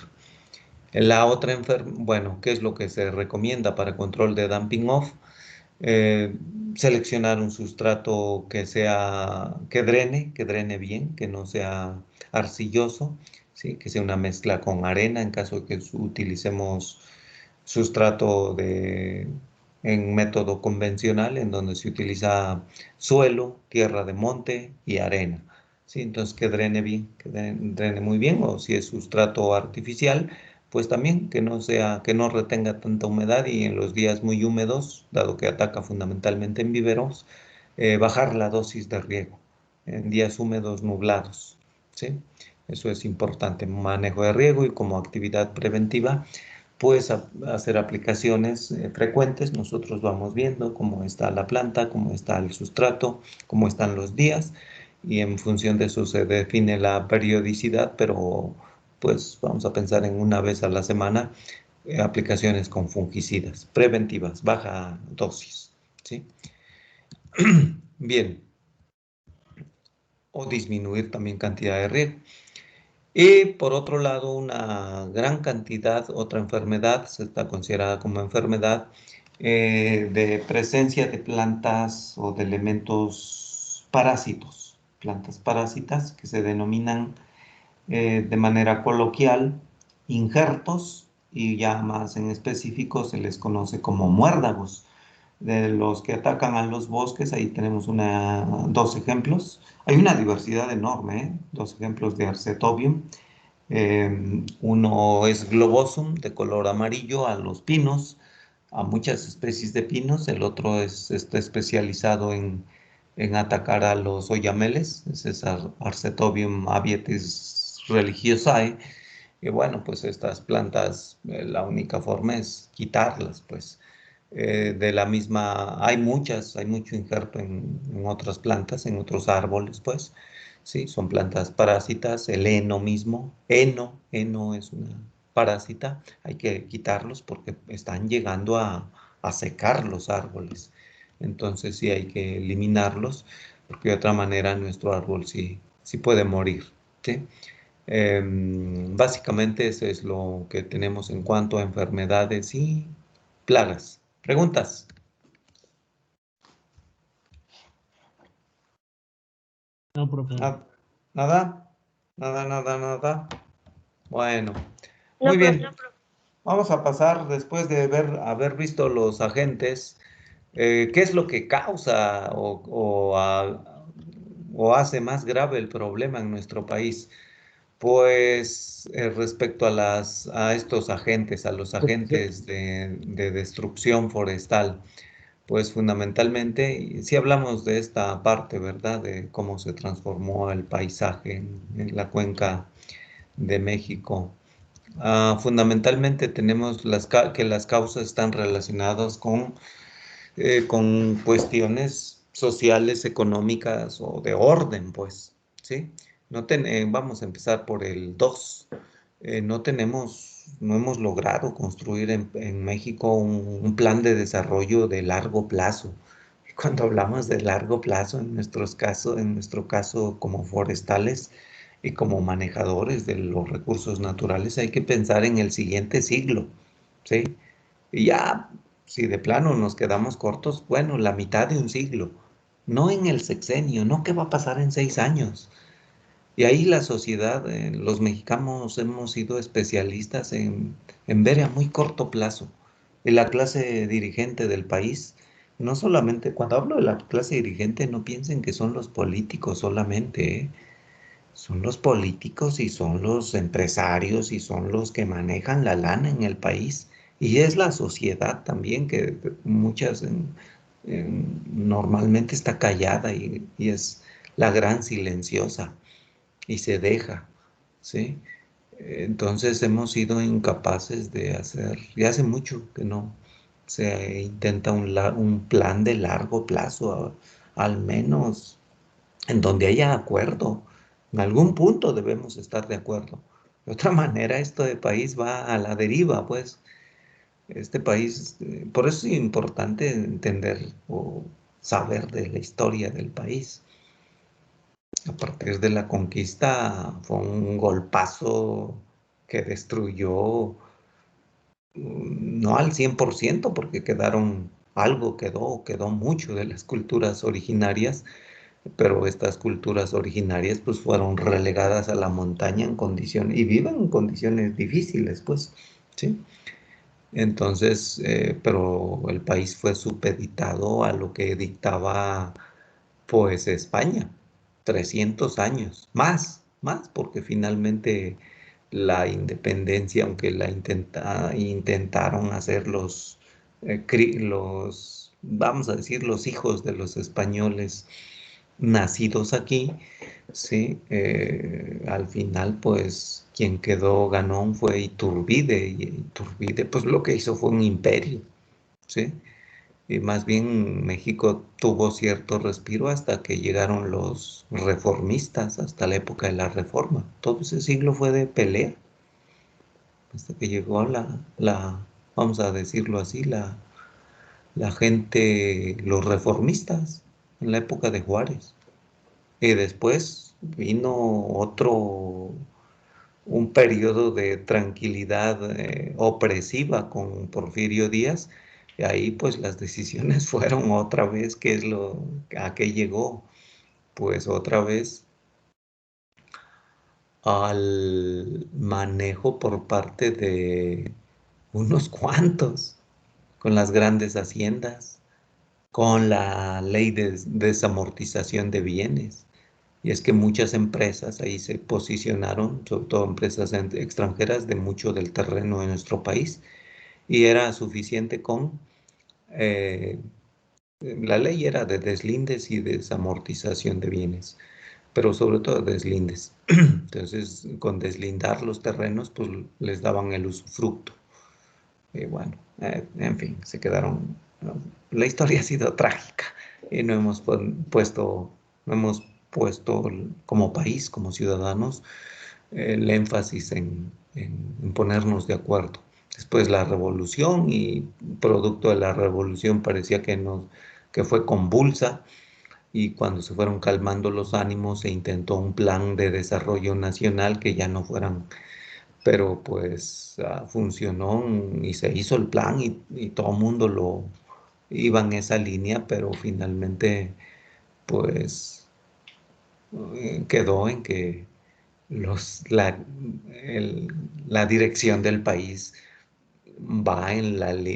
La otra bueno, ¿qué es lo que se recomienda para control de damping off? Eh, Seleccionar un sustrato que drene bien, que no sea arcilloso, ¿sí? Que sea una mezcla con arena en caso de que utilicemos sustrato en método convencional, en donde se utiliza suelo, tierra de monte y arena. ¿Sí? Entonces que drene bien, drene muy bien, o si es sustrato artificial, pues también que no retenga tanta humedad y en los días muy húmedos, dado que ataca fundamentalmente en viveros, bajar la dosis de riego en días húmedos nublados, ¿sí? Eso es importante, manejo de riego y como actividad preventiva, pues hacer aplicaciones frecuentes. Nosotros vamos viendo cómo está la planta, cómo está el sustrato, cómo están los días y en función de eso se define la periodicidad, pero pues vamos a pensar en una vez a la semana aplicaciones con fungicidas preventivas, baja dosis, ¿sí? Bien, o disminuir también cantidad de riego. Y por otro lado, una gran cantidad, otra enfermedad, se está considerada como enfermedad de presencia de plantas o de elementos parásitos, plantas parásitas que se denominan de manera coloquial injertos y ya más en específico se les conoce como muérdagos. De los que atacan a los bosques, ahí tenemos dos ejemplos. Hay una diversidad enorme, ¿eh? Dos ejemplos de Arcetobium. Uno es globosum, de color amarillo, a los pinos, a muchas especies de pinos. El otro está especializado en atacar a los oyameles. Ese es Arcetobium abietis religiosae. Y bueno, pues estas plantas, la única forma es quitarlas, pues. De la misma, hay mucho injerto en otras plantas, en otros árboles, pues. Sí, son plantas parásitas, el heno mismo, heno es una parásita, hay que quitarlos porque están llegando a secar los árboles. Entonces sí hay que eliminarlos, porque de otra manera nuestro árbol sí puede morir, ¿sí? Básicamente eso es lo que tenemos en cuanto a enfermedades y plagas. ¿Preguntas? No, profe. Na- ¿Nada? Nada. Bueno, No, muy profe. bien. Vamos a pasar después de haber visto los agentes, qué es lo que causa o hace más grave el problema en nuestro país? Pues respecto a estos agentes, a los agentes de destrucción forestal, pues fundamentalmente, y si hablamos de esta parte, ¿verdad? De cómo se transformó el paisaje en la cuenca de México. Fundamentalmente tenemos que las causas están relacionadas con cuestiones sociales, económicas o de orden, pues, ¿sí? Vamos a empezar por el 2. No hemos logrado construir en México un plan de desarrollo de largo plazo. Cuando hablamos de largo plazo, en nuestro caso como forestales y como manejadores de los recursos naturales, hay que pensar en el siguiente siglo, ¿sí? Y ya, si de plano nos quedamos cortos, bueno, la mitad de un siglo, no en el sexenio, no qué va a pasar en 6 años. Y ahí la sociedad, los mexicanos hemos sido especialistas en ver a muy corto plazo. Y la clase dirigente del país, no solamente, cuando hablo de la clase dirigente, no piensen que son los políticos solamente, ¿eh? Son los políticos y son los empresarios y son los que manejan la lana en el país. Y es la sociedad también que normalmente está callada y es la gran silenciosa y se deja, ¿sí? Entonces hemos sido incapaces de hacer, y hace mucho que no se intenta un plan de largo plazo, al menos en donde haya acuerdo. En algún punto debemos estar de acuerdo. De otra manera, esto de país va a la deriva, pues. Este país, por eso es importante entender o saber de la historia del país. A partir de la conquista fue un golpazo que destruyó, no al 100% porque quedó mucho de las culturas originarias, pero estas culturas originarias pues fueron relegadas a la montaña y viven en condiciones difíciles, pues, ¿sí? Entonces, pero el país fue supeditado a lo que dictaba pues España, 300 años, más, porque finalmente la independencia, aunque intentaron hacer vamos a decir, los hijos de los españoles nacidos aquí, sí, al final pues quien quedó ganón fue Iturbide, y Iturbide pues lo que hizo fue un imperio, sí. Y más bien México tuvo cierto respiro hasta que llegaron los reformistas, hasta la época de la Reforma. Todo ese siglo fue de pelea, hasta que llegó vamos a decirlo así, la gente, los reformistas, en la época de Juárez. Y después vino un periodo de tranquilidad opresiva con Porfirio Díaz, y ahí pues las decisiones fueron otra vez, a qué llegó? Pues otra vez al manejo por parte de unos cuantos, con las grandes haciendas, con la ley de desamortización de bienes. Y es que muchas empresas ahí se posicionaron, sobre todo empresas extranjeras, de mucho del terreno de nuestro país, y era suficiente eh, la ley era de deslindes y desamortización de bienes, pero sobre todo deslindes. Entonces, con deslindar los terrenos, pues les daban el usufructo. Y bueno, en fin, se quedaron. ¿No? La historia ha sido trágica y no hemos puesto como país, como ciudadanos, el énfasis en ponernos de acuerdo. Después la revolución y producto de la revolución parecía que fue convulsa, y cuando se fueron calmando los ánimos se intentó un plan de desarrollo nacional que ya no fueran, pero pues funcionó y se hizo el plan y todo el mundo lo iba en esa línea, pero finalmente pues quedó en que los, la, la dirección del país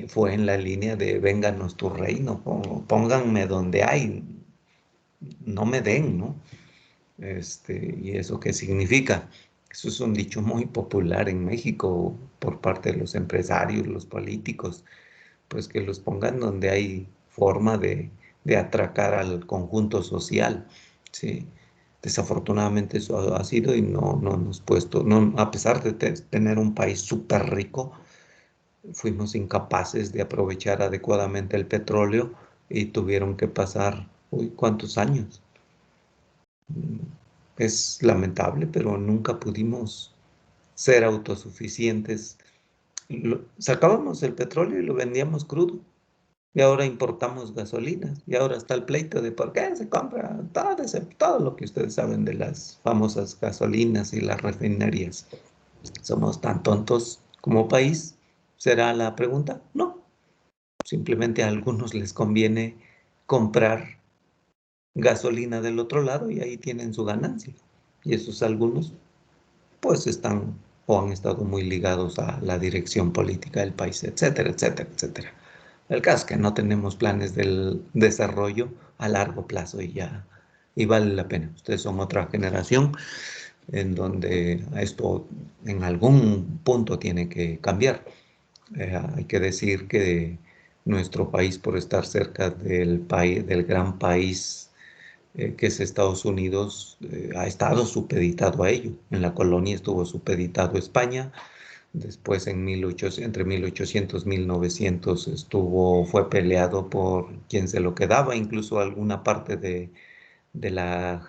fue en la línea de vénganos tu reino, pónganme donde hay, no me den, ¿no? ¿Y eso qué significa? Eso es un dicho muy popular en México por parte de los empresarios, los políticos, pues que los pongan donde hay forma de atracar al conjunto social, ¿sí? Desafortunadamente eso ha sido y no hemos puesto, no, a pesar de tener un país súper rico, fuimos incapaces de aprovechar adecuadamente el petróleo y tuvieron que pasar, uy, ¿cuántos años? Es lamentable, pero nunca pudimos ser autosuficientes. Sacábamos el petróleo y lo vendíamos crudo. Y ahora importamos gasolinas. Y ahora está el pleito de por qué se compra todo lo que ustedes saben de las famosas gasolinas y las refinerías. ¿Somos tan tontos como país? ¿Será la pregunta? No. Simplemente a algunos les conviene comprar gasolina del otro lado y ahí tienen su ganancia. Y esos algunos pues están o han estado muy ligados a la dirección política del país, etcétera, etcétera, etcétera. El caso es que no tenemos planes del desarrollo a largo plazo y ya, y vale la pena. Ustedes son otra generación en donde esto en algún punto tiene que cambiar. Hay que decir que nuestro país, por estar cerca del país, del gran país que es Estados Unidos, ha estado supeditado a ello. En la colonia estuvo supeditado a España, después entre 1800 y 1900 fue peleado por quien se lo quedaba, incluso alguna parte de la,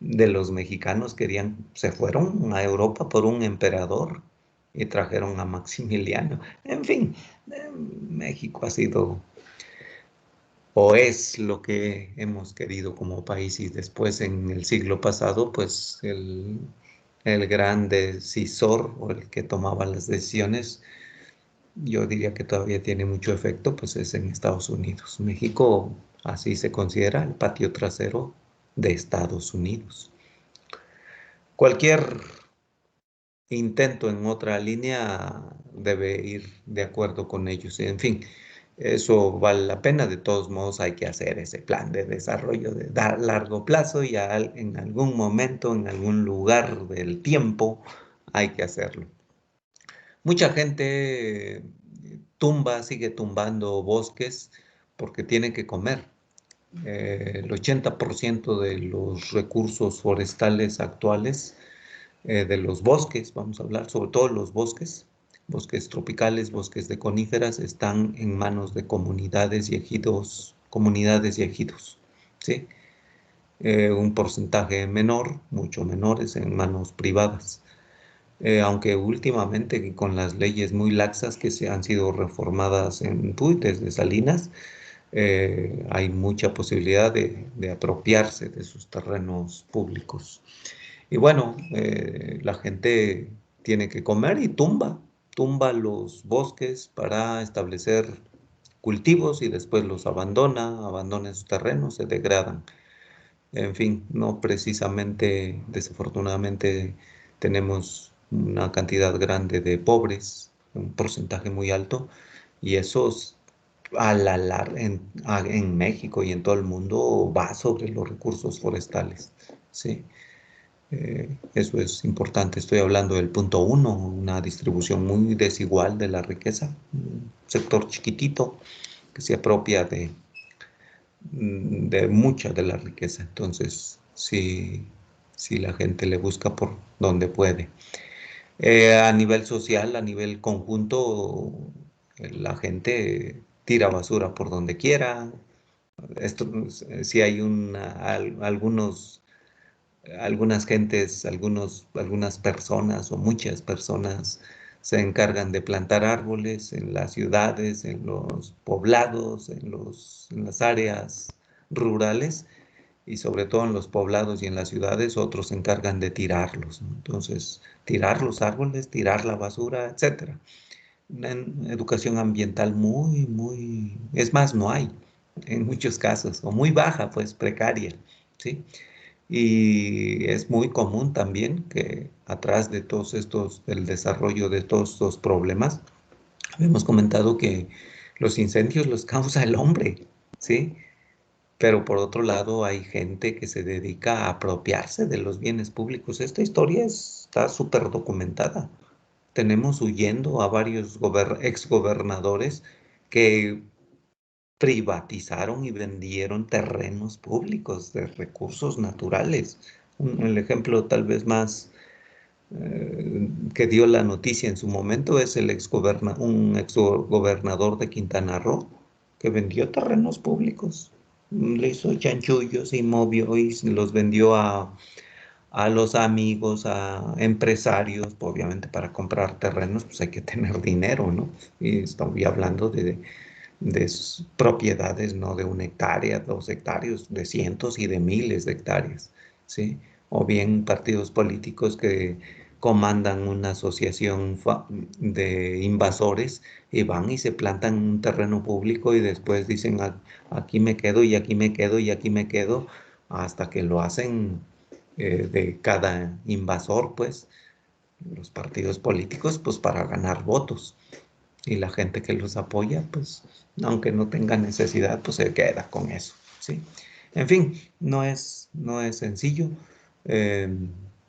de los mexicanos se fueron a Europa por un emperador y trajeron a Maximiliano. En fin, México ha sido o es lo que hemos querido como país y después en el siglo pasado, pues el gran decisor o el que tomaba las decisiones, yo diría que todavía tiene mucho efecto, pues es en Estados Unidos. México así se considera el patio trasero de Estados Unidos. Cualquier intento en otra línea debe ir de acuerdo con ellos. En fin, eso vale la pena. De todos modos, hay que hacer ese plan de desarrollo de largo plazo y en algún momento, en algún lugar del tiempo, hay que hacerlo. Mucha gente sigue tumbando bosques porque tiene que comer. El 80% de los recursos forestales actuales de los bosques, vamos a hablar sobre todo los bosques, bosques tropicales, bosques de coníferas, están en manos de comunidades y ejidos, ¿sí? Un porcentaje menor, mucho menores, en manos privadas. Aunque últimamente con las leyes muy laxas que se han sido reformadas desde Salinas, hay mucha posibilidad de apropiarse de sus terrenos públicos. Y bueno, la gente tiene que comer y tumba los bosques para establecer cultivos y después los abandona sus terrenos, se degradan. En fin, no precisamente, desafortunadamente, tenemos una cantidad grande de pobres, un porcentaje muy alto, y eso en México y en todo el mundo va sobre los recursos forestales, ¿sí? Eso es importante. Estoy hablando del punto uno, una distribución muy desigual de la riqueza, un sector chiquitito que se apropia de mucha de la riqueza. Entonces, si la gente le busca por donde puede. A nivel social, a nivel conjunto, la gente tira basura por donde quiera. Esto, si hay algunas gentes, algunas personas o muchas personas se encargan de plantar árboles en las ciudades, en los poblados, en las áreas rurales y sobre todo en los poblados y en las ciudades, otros se encargan de tirarlos, ¿no? Entonces, tirar los árboles, tirar la basura, etcétera. Una educación ambiental es más, no hay en muchos casos, o muy baja, pues precaria, ¿sí? Y es muy común también que atrás de todos estos, del desarrollo de todos estos problemas, habíamos comentado que los incendios los causa el hombre, ¿sí? Pero por otro lado hay gente que se dedica a apropiarse de los bienes públicos. Esta historia está súper documentada. Tenemos huyendo a varios exgobernadores que privatizaron y vendieron terrenos públicos de recursos naturales. El ejemplo tal vez más que dio la noticia en su momento es un exgobernador de Quintana Roo que vendió terrenos públicos. Le hizo chanchullos y movió y se los vendió a los amigos, a empresarios. Obviamente para comprar terrenos pues hay que tener dinero, ¿no? Y estoy hablando de propiedades, no de 1 hectárea, 2 hectáreas, de cientos y de miles de hectáreas, ¿sí? O bien partidos políticos que comandan una asociación de invasores y van y se plantan en un terreno público y después dicen, aquí me quedo y aquí me quedo y aquí me quedo", hasta que lo hacen de cada invasor, pues, los partidos políticos, pues, para ganar votos. Y la gente que los apoya, pues, aunque no tenga necesidad, pues se queda con eso, ¿sí? En fin, no es sencillo. Eh,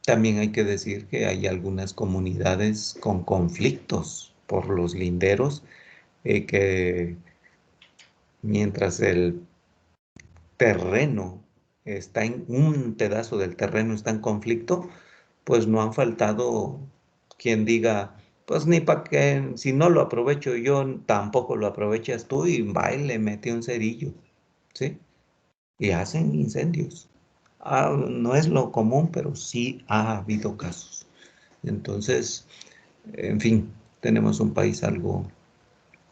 También hay que decir que hay algunas comunidades con conflictos por los linderos, que mientras el terreno un pedazo del terreno está en conflicto, pues no han faltado quien diga, pues ni para que, si no lo aprovecho yo, tampoco lo aprovechas tú, y va y le mete un cerillo, ¿sí? Y hacen incendios. No es lo común, pero sí ha habido casos. Entonces, en fin, tenemos un país algo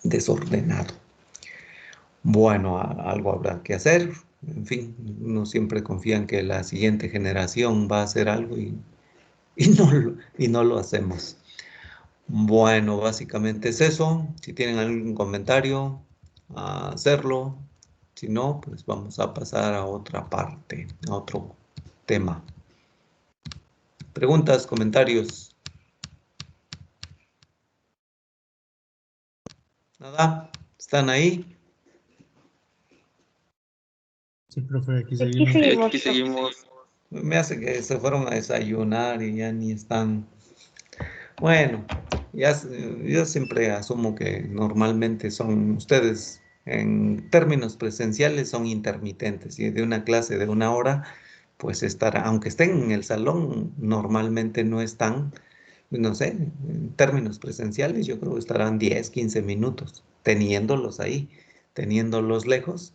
desordenado. Bueno, algo habrá que hacer. En fin, uno siempre confía en que la siguiente generación va a hacer algo y no lo hacemos. Bueno, básicamente es eso. Si tienen algún comentario, a hacerlo. Si no, pues vamos a pasar a otra parte, a otro tema. Preguntas, comentarios. Nada, ¿están ahí? Sí, profe, aquí Aquí seguimos. seguimos. Aquí seguimos. Me hace que se fueron a desayunar y ya ni están. Bueno, yo siempre asumo que normalmente son ustedes, en términos presenciales, son intermitentes, y de una clase de 1 hora, pues estará, aunque estén en el salón, normalmente no están, no sé, en términos presenciales yo creo que estarán 10, 15 minutos, teniéndolos ahí, teniéndolos lejos.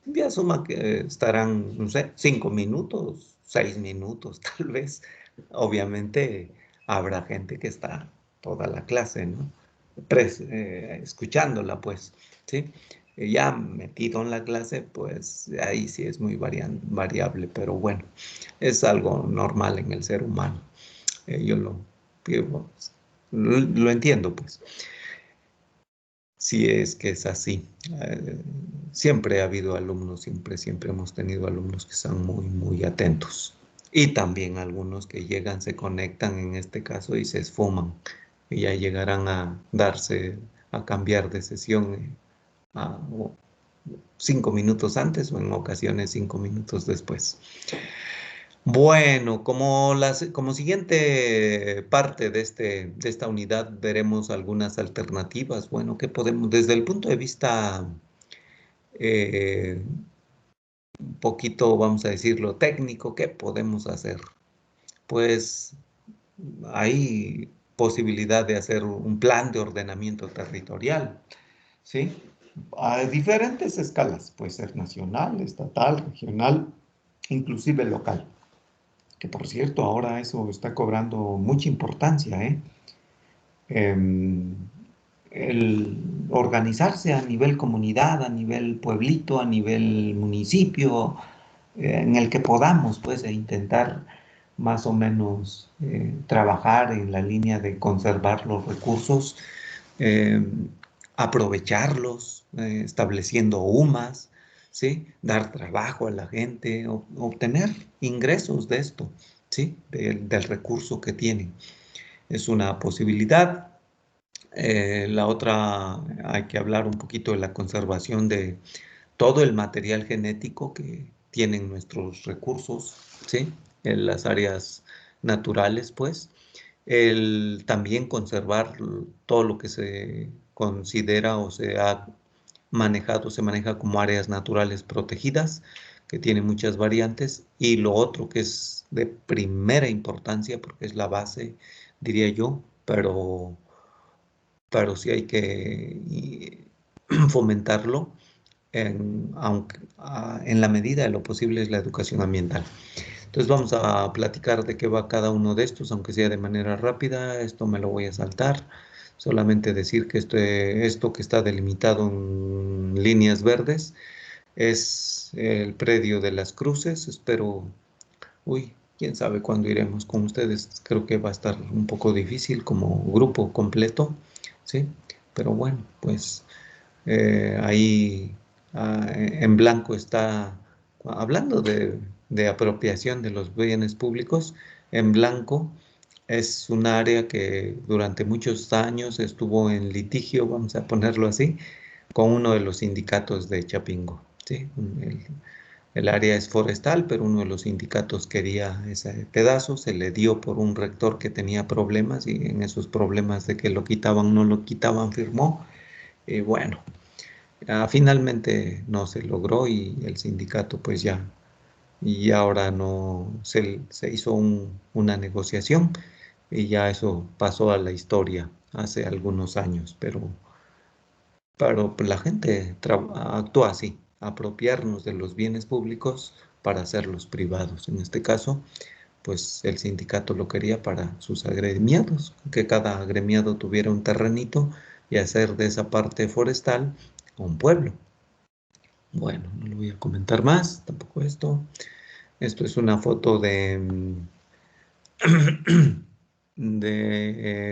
Ya asuma que estarán, no sé, 5 minutos, 6 minutos tal vez. Obviamente habrá gente que está toda la clase, ¿no? Escuchándola, pues, ¿sí? Ya metido en la clase, pues ahí sí es muy variable, pero bueno, es algo normal en el ser humano. Yo lo entiendo, pues, si es que es así. Siempre ha habido alumnos, siempre hemos tenido alumnos que están muy, muy atentos. Y también algunos que llegan, se conectan en este caso y se esfuman. Y ya llegarán a cambiar de sesión o 5 minutos antes, o en ocasiones 5 minutos después. Bueno, como siguiente parte de esta unidad veremos algunas alternativas. Bueno, ¿qué podemos, desde el punto de vista eh, un poquito, vamos a decirlo, técnico, qué podemos hacer? Pues hay posibilidad de hacer un plan de ordenamiento territorial, ¿sí? A diferentes escalas, puede ser nacional, estatal, regional, inclusive local. Que por cierto, ahora eso está cobrando mucha importancia, ¿eh? El organizarse a nivel comunidad, a nivel pueblito, a nivel municipio, en el que podamos, pues, intentar más o menos trabajar en la línea de conservar los recursos, eh, aprovecharlos, estableciendo UMAS, ¿sí? Dar trabajo a la gente, obtener ingresos de esto, ¿sí? Del recurso que tienen. Es una posibilidad. La otra, hay que hablar un poquito de la conservación de todo el material genético que tienen nuestros recursos, ¿sí? En las áreas naturales, pues. El también conservar todo lo que se considera o se ha manejado, se maneja como áreas naturales protegidas, que tiene muchas variantes. Y lo otro que es de primera importancia, porque es la base, diría yo, pero sí hay que fomentarlo en la medida de lo posible es la educación ambiental. Entonces vamos a platicar de qué va cada uno de estos, aunque sea de manera rápida. Esto me lo voy a saltar. Solamente decir que esto que está delimitado en líneas verdes es el predio de las Cruces. Espero, quién sabe cuándo iremos con ustedes. Creo que va a estar un poco difícil como grupo completo, ¿sí? Pero bueno, pues ahí en blanco está, hablando de apropiación de los bienes públicos, en blanco es un área que durante muchos años estuvo en litigio, vamos a ponerlo así, con uno de los sindicatos de Chapingo, ¿sí? El área es forestal, pero uno de los sindicatos quería ese pedazo, se le dio por un rector que tenía problemas y en esos problemas de que lo quitaban, no lo quitaban, firmó. Y bueno, finalmente no se logró y el sindicato pues ya, y ahora no se hizo una negociación y ya eso pasó a la historia hace algunos años, pero pues, la gente actúa así, apropiarnos de los bienes públicos para hacerlos privados. En este caso, pues el sindicato lo quería para sus agremiados, que cada agremiado tuviera un terrenito y hacer de esa parte forestal un pueblo. Bueno, no lo voy a comentar más, tampoco esto. Esto es una foto de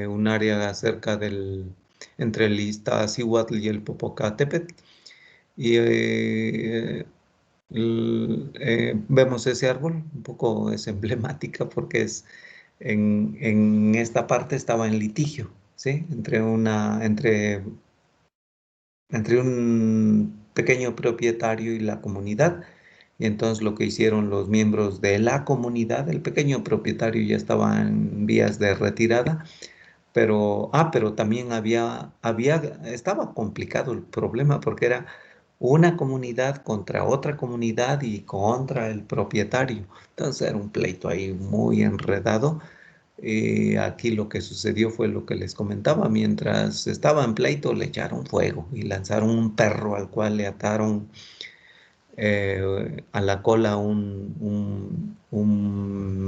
un área cerca entre el Iztaccíhuatl y el Popocatépetl. Y vemos ese árbol, un poco es emblemática porque en esta parte estaba en litigio, ¿sí? Entre un pequeño propietario y la comunidad. Y entonces lo que hicieron los miembros de la comunidad, el pequeño propietario ya estaba en vías de retirada, pero también estaba complicado el problema porque era una comunidad contra otra comunidad y contra el propietario. Entonces era un pleito ahí muy enredado. Aquí lo que sucedió fue lo que les comentaba. Mientras estaba en pleito, le echaron fuego y lanzaron un perro al cual le ataron a la cola un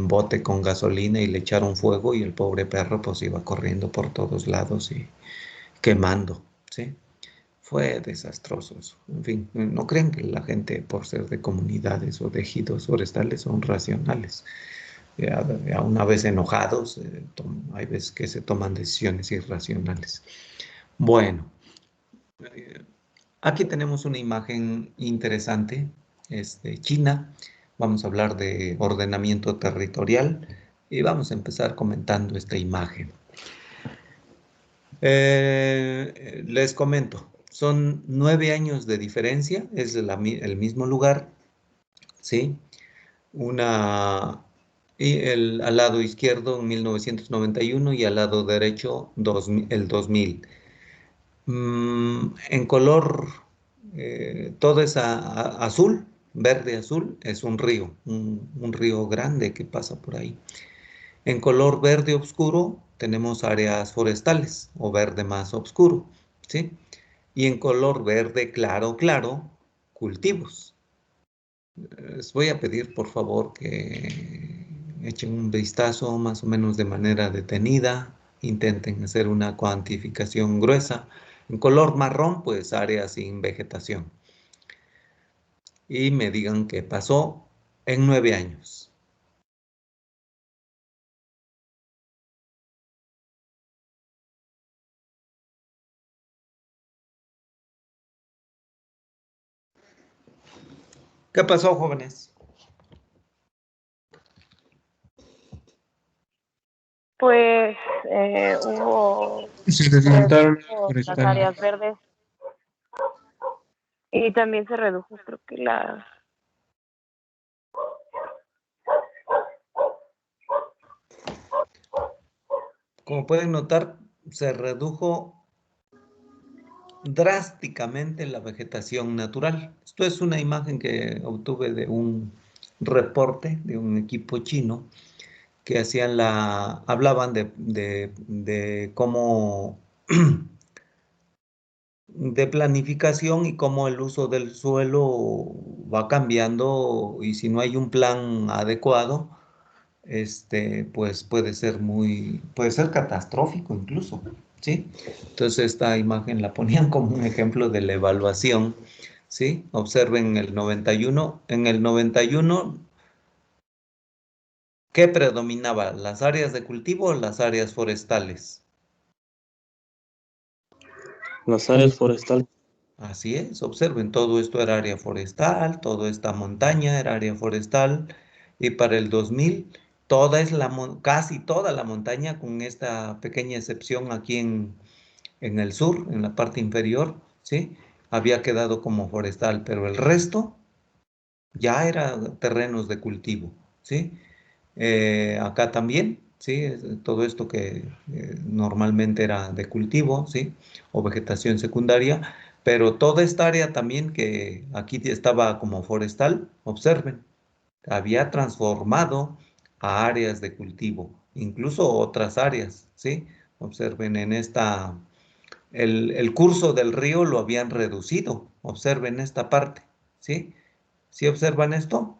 bote con gasolina y le echaron fuego y el pobre perro pues iba corriendo por todos lados y quemando, ¿sí? Fue desastroso eso. En fin, no crean que la gente por ser de comunidades o de ejidos forestales son racionales. Ya una vez enojados, hay veces que se toman decisiones irracionales. Bueno, eh, aquí tenemos una imagen interesante, es de China. Vamos a hablar de ordenamiento territorial y vamos a empezar comentando esta imagen. Les comento, son 9 años de diferencia, es el mismo lugar, ¿sí? Al lado izquierdo en 1991 y al lado derecho el 2000. En color, todo es azul, verde azul, es un río, un río grande que pasa por ahí. En color verde oscuro tenemos áreas forestales o verde más oscuro, ¿sí? Y en color verde claro, claro, cultivos. Les voy a pedir por favor que echen un vistazo más o menos de manera detenida, intenten hacer una cuantificación gruesa. En color marrón, pues área sin vegetación. Y me digan qué pasó en 9 años. ¿Qué pasó, jóvenes? Pues hubo Se desmontaron las las forestales. áreas verdes. Y también se redujo, creo que la... Como pueden notar, se redujo drásticamente la vegetación natural. Esto es una imagen que obtuve de un reporte de un equipo chino que hablaban de cómo de planificación y cómo el uso del suelo va cambiando y si no hay un plan adecuado, pues puede ser catastrófico incluso, ¿sí? Entonces esta imagen la ponían como un ejemplo de la evaluación, ¿sí? Observen el 91, en el 91, ¿qué predominaba? ¿Las áreas de cultivo o las áreas forestales? Las áreas forestales. Así es, observen, todo esto era área forestal, toda esta montaña era área forestal, y para el 2000, casi toda la montaña, con esta pequeña excepción aquí en el sur, en la parte inferior, ¿sí? Había quedado como forestal, pero el resto ya era terrenos de cultivo, ¿sí? Acá también, ¿sí? Todo esto que normalmente era de cultivo, ¿sí? O vegetación secundaria, pero toda esta área también que aquí estaba como forestal, observen, había transformado a áreas de cultivo, incluso otras áreas, ¿sí? Observen el curso del río lo habían reducido, observen esta parte, ¿sí? ¿Sí observan esto?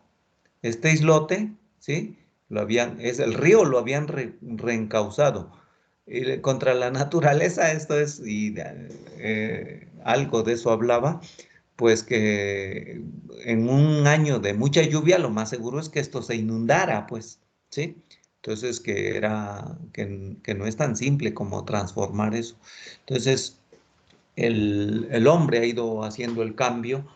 Este islote, ¿sí? El río lo habían reencauzado. Y contra la naturaleza, esto es, y algo de eso hablaba, pues que en un año de mucha lluvia, lo más seguro es que esto se inundara, pues, ¿sí? Entonces, que no es tan simple como transformar eso. Entonces, el hombre ha ido haciendo el cambio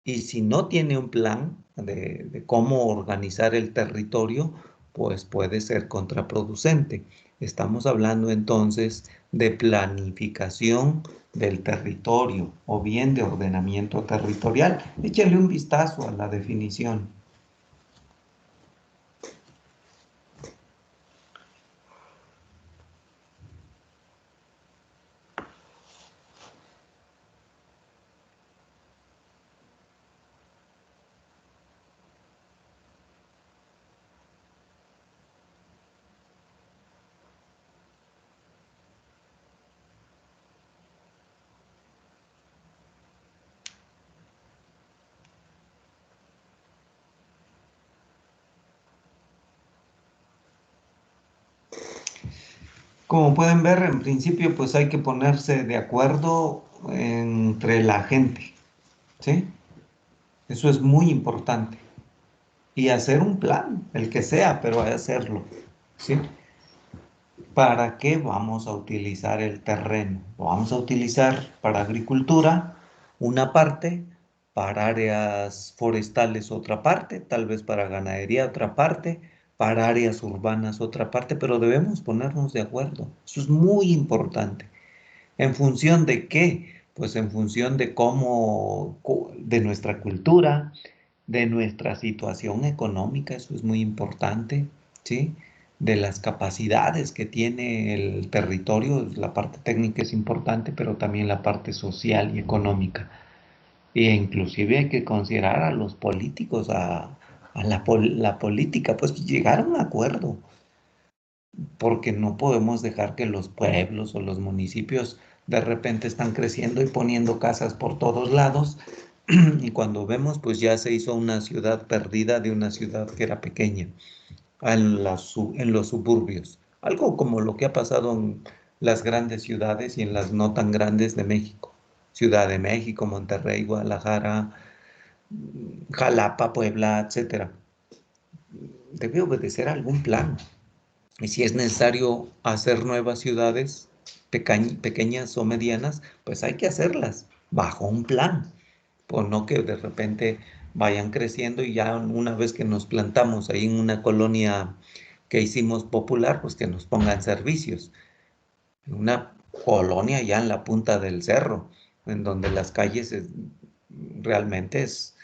y si no tiene un plan de cómo organizar el territorio, pues puede ser contraproducente. Estamos hablando entonces de planificación del territorio o bien de ordenamiento territorial. Échale un vistazo a la definición. Como pueden ver, en principio, pues hay que ponerse de acuerdo entre la gente, ¿sí? Eso es muy importante. Y hacer un plan, el que sea, pero hacerlo, ¿sí? ¿Para qué vamos a utilizar el terreno? Lo vamos a utilizar para agricultura, una parte, para áreas forestales otra parte, tal vez para ganadería otra parte, para áreas urbanas otra parte, pero debemos ponernos de acuerdo. Eso es muy importante. ¿En función de qué? Pues en función de de nuestra cultura, de nuestra situación económica, eso es muy importante, ¿sí? De las capacidades que tiene el territorio, la parte técnica es importante, pero también la parte social y económica. E inclusive hay que considerar a los políticos, a la política, pues llegar a un acuerdo, porque no podemos dejar que los pueblos o los municipios de repente están creciendo y poniendo casas por todos lados y cuando vemos pues ya se hizo una ciudad perdida de una ciudad que era pequeña en los suburbios. Algo como lo que ha pasado en las grandes ciudades y en las no tan grandes de México. Ciudad de México, Monterrey, Guadalajara, Jalapa, Puebla, etcétera. Debe obedecer a algún plan. Y si es necesario hacer nuevas ciudades pequeñas o medianas, pues hay que hacerlas bajo un plan, por no que de repente vayan creciendo y ya una vez que nos plantamos ahí en una colonia que hicimos popular, pues que nos pongan servicios. Una colonia ya en la punta del cerro, en donde las calles realmente es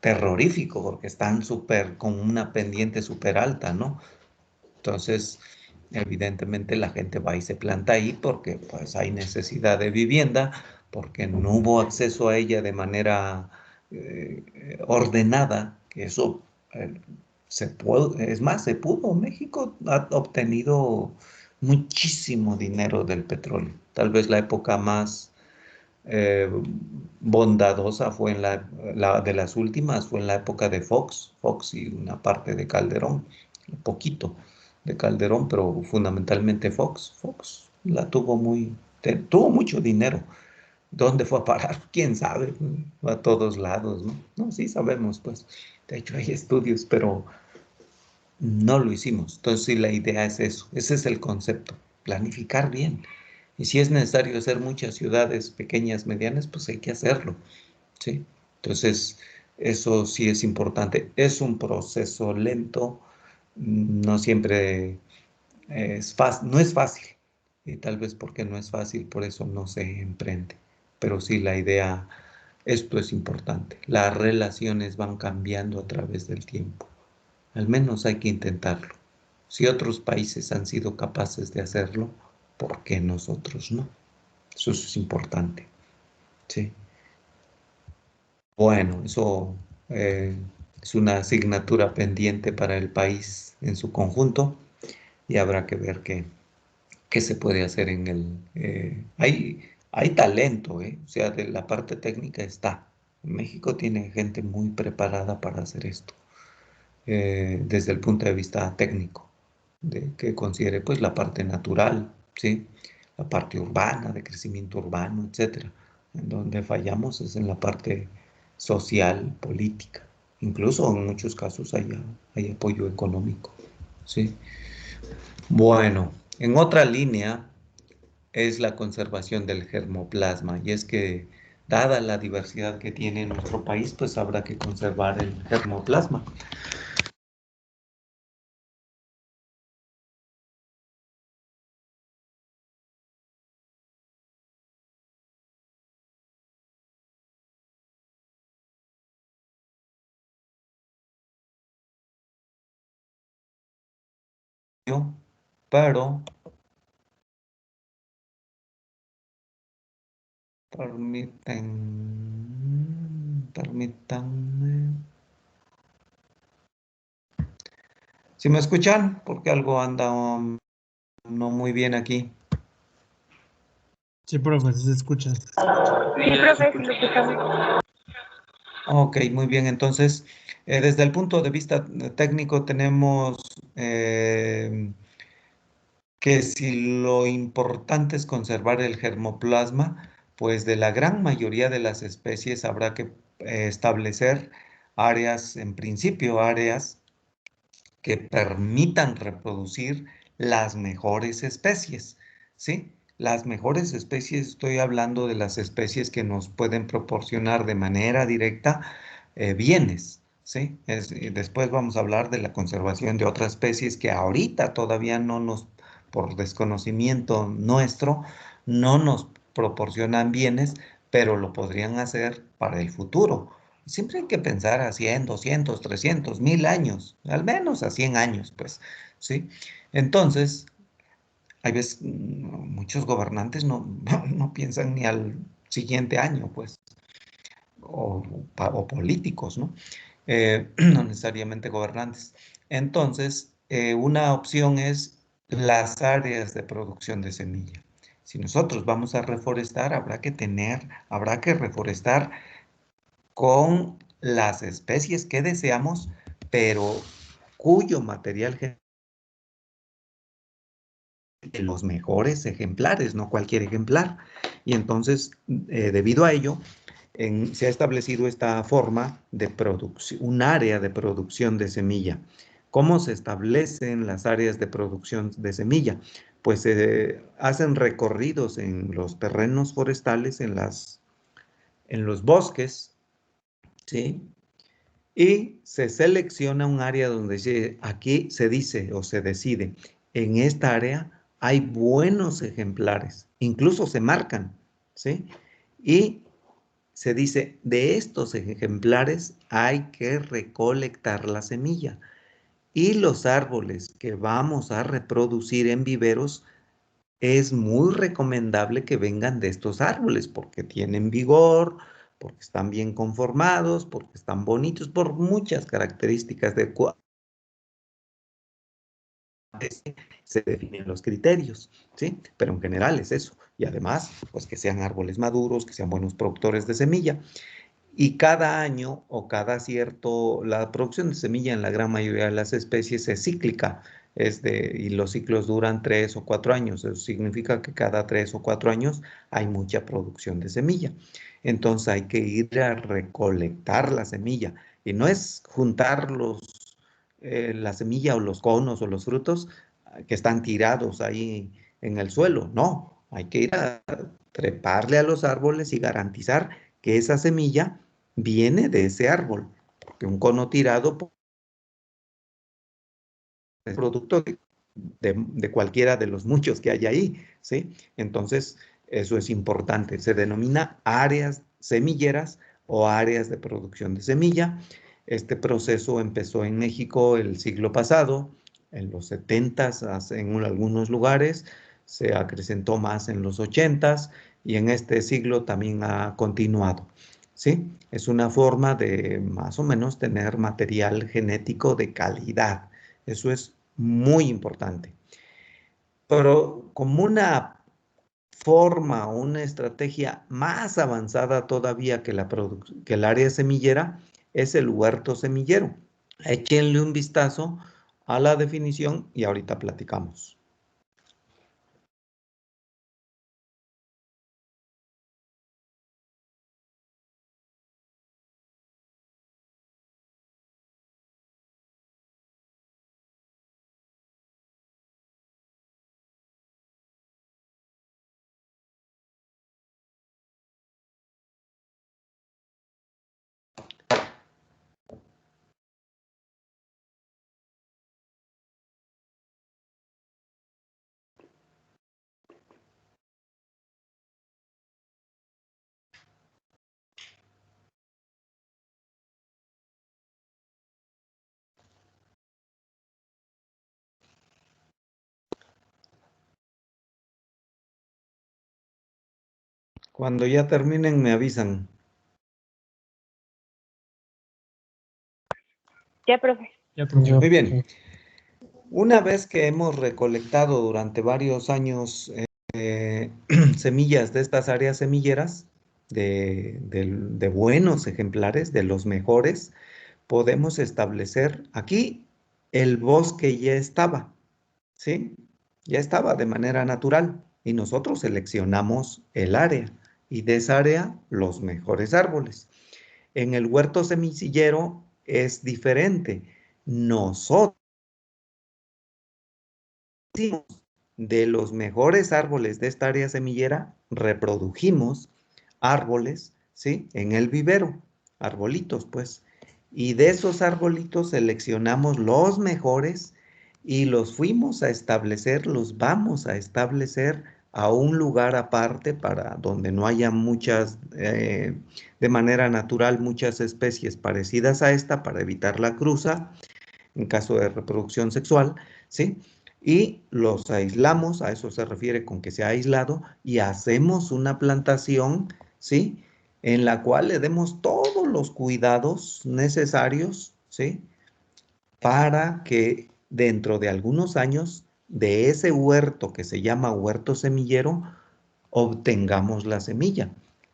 terrorífico porque están con una pendiente súper alta, ¿no? Entonces, evidentemente la gente va y se planta ahí porque pues hay necesidad de vivienda, porque no hubo acceso a ella de manera ordenada, que eso es más, se pudo. México ha obtenido muchísimo dinero del petróleo. Tal vez la época más bondadosa fue la de las últimas, fue en la época de Fox y una parte de Calderón, un poquito de Calderón, pero fundamentalmente Fox la tuvo mucho dinero. ¿Dónde fue a parar? ¿Quién sabe? A todos lados, ¿no? No, sí sabemos, pues. De hecho, hay estudios, pero no lo hicimos. Entonces, sí, la idea es eso. Ese es el concepto. Planificar bien. Y si es necesario hacer muchas ciudades pequeñas, medianas, pues hay que hacerlo, ¿sí? Entonces, eso sí es importante. Es un proceso lento, no siempre es fácil, no es fácil. Y tal vez porque no es fácil, por eso no se emprende. Pero sí, la idea, esto es importante. Las relaciones van cambiando a través del tiempo. Al menos hay que intentarlo. Si otros países han sido capaces de hacerlo, ¿por qué nosotros no? Eso es importante. Sí. Bueno, eso es una asignatura pendiente para el país en su conjunto y habrá que ver qué se puede hacer en hay talento, ¿eh? O sea, de la parte técnica está. México tiene gente muy preparada para hacer esto, desde el punto de vista técnico, de que considere pues la parte natural, ¿sí? La parte urbana, de crecimiento urbano, etcétera. En donde fallamos es en la parte social, política. Incluso en muchos casos hay apoyo económico, ¿sí? Bueno, en otra línea es la conservación del germoplasma, y es que dada la diversidad que tiene nuestro país, pues habrá que conservar el germoplasma. Pero permítanme. ¿Si me escuchan? Porque algo anda no muy bien aquí. Sí, profe, sí se escucha. Sí, profe, sí lo escuchamos. Ok, muy bien. Entonces, desde el punto de vista técnico tenemos que si lo importante es conservar el germoplasma, pues de la gran mayoría de las especies habrá que establecer áreas, en principio áreas que permitan reproducir las mejores especies, ¿sí? Las mejores especies, estoy hablando de las especies que nos pueden proporcionar de manera directa bienes, ¿sí? Después vamos a hablar de la conservación de otras especies que ahorita todavía por desconocimiento nuestro, no nos proporcionan bienes, pero lo podrían hacer para el futuro. Siempre hay que pensar a 100, 200, 300, 1000 años, al menos a 100 años, pues, ¿sí? Entonces, hay veces muchos gobernantes no piensan ni al siguiente año, pues, o políticos, ¿no? No necesariamente gobernantes. Entonces, una opción es las áreas de producción de semilla. Si nosotros vamos a reforestar, habrá que reforestar con las especies que deseamos, pero cuyo material de los mejores ejemplares, no cualquier ejemplar. Y entonces, debido a ello, se ha establecido esta forma de producción, un área de producción de semilla. ¿Cómo se establecen las áreas de producción de semilla? Pues se hacen recorridos en los terrenos forestales, en los bosques, ¿sí? Y se selecciona un área donde aquí se dice o se decide, en esta área hay buenos ejemplares, incluso se marcan, ¿sí? Y se dice, de estos ejemplares hay que recolectar la semilla. Y los árboles que vamos a reproducir en viveros, es muy recomendable que vengan de estos árboles porque tienen vigor, porque están bien conformados, porque están bonitos, por muchas características de se definen los criterios, ¿sí? Pero en general es eso. Y además, pues que sean árboles maduros, que sean buenos productores de semilla. Y cada año o cada cierto, la producción de semilla en la gran mayoría de las especies es cíclica, y los ciclos duran 3 o 4 años. Eso significa que cada 3 o 4 años hay mucha producción de semilla. Entonces hay que ir a recolectar la semilla. Y no es juntar la semilla o los conos o los frutos que están tirados ahí en el suelo. No, hay que ir a treparle a los árboles y garantizar que esa semilla viene de ese árbol, porque un cono tirado es producto de cualquiera de los muchos que hay ahí, ¿sí? Entonces, eso es importante. Se denomina áreas semilleras o áreas de producción de semilla. Este proceso empezó en México el siglo pasado, en los 70s en algunos lugares, se acrecentó más en los 80s y en este siglo también ha continuado. ¿Sí? Es una forma de más o menos tener material genético de calidad. Eso es muy importante. Pero como una forma o una estrategia más avanzada todavía que el área semillera es el huerto semillero. Échenle un vistazo a la definición y ahorita platicamos. Cuando ya terminen, me avisan. Ya, profe. Ya, profe. Muy bien. Una vez que hemos recolectado durante varios años semillas de estas áreas semilleras, de buenos ejemplares, de los mejores, podemos establecer aquí el bosque ya estaba, ¿sí? Ya estaba de manera natural y nosotros seleccionamos el área y de esa área los mejores árboles. En el huerto semillero es diferente. Nosotros de los mejores árboles de esta área semillera, reprodujimos árboles, ¿sí? En el vivero, arbolitos, pues. Y de esos arbolitos seleccionamos los mejores y los fuimos a establecer, los vamos a establecer a un lugar aparte para donde no haya muchas, de manera natural, muchas especies parecidas a esta para evitar la cruza en caso de reproducción sexual, ¿sí? Y los aislamos, a eso se refiere con que sea aislado, y hacemos una plantación, ¿sí? En la cual le demos todos los cuidados necesarios, ¿sí? Para que dentro de algunos años de ese huerto que se llama huerto semillero, obtengamos la semilla.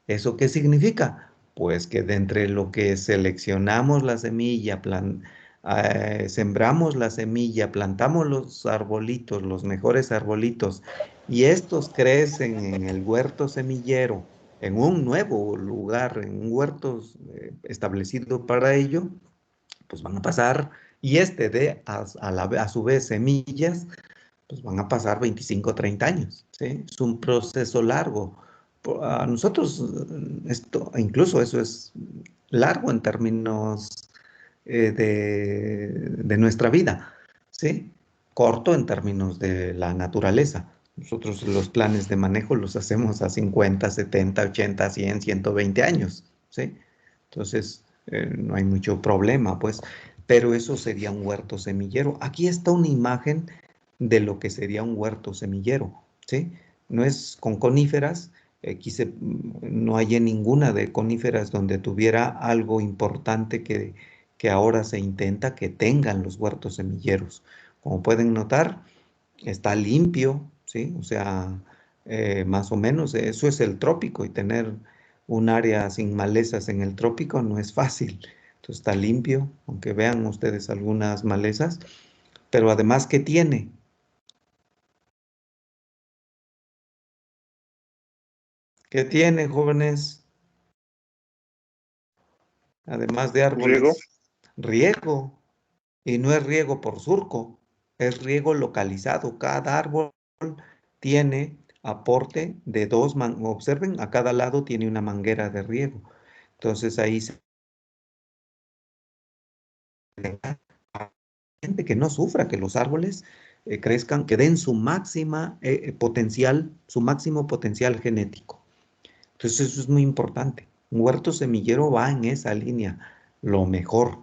¿Eso qué significa? Pues que de entre lo que seleccionamos la semilla, sembramos la semilla, plantamos los arbolitos, los mejores arbolitos, y estos crecen en el huerto semillero, en un nuevo lugar, en un huerto establecido para ello, pues van a pasar, y a su vez semillas, pues van a pasar 25 o 30 años, ¿sí? Es un proceso largo. A nosotros, incluso eso es largo en términos de nuestra vida, ¿sí? Corto en términos de la naturaleza. Nosotros los planes de manejo los hacemos a 50, 70, 80, 100, 120 años, ¿sí? Entonces, no hay mucho problema, pues, pero eso sería un huerto semillero. Aquí está una imagen de lo que sería un huerto semillero, ¿sí? No es con coníferas, no hay en ninguna de coníferas donde tuviera algo importante que ahora se intenta que tengan los huertos semilleros. Como pueden notar, está limpio, ¿sí? O sea, más o menos eso es el trópico y tener un área sin malezas en el trópico no es fácil. Entonces está limpio, aunque vean ustedes algunas malezas, pero además, ¿qué tiene? ¿Qué tiene, jóvenes? Además de Riego. árboles, riego. Y no es riego por surco, es riego localizado. Cada árbol tiene aporte de observen, a cada lado tiene una manguera de riego. Entonces ahí se gente que no sufra, que los árboles crezcan, que den su máxima potencial, su máximo potencial genético. Entonces eso es muy importante. Un huerto semillero va en esa línea, lo mejor,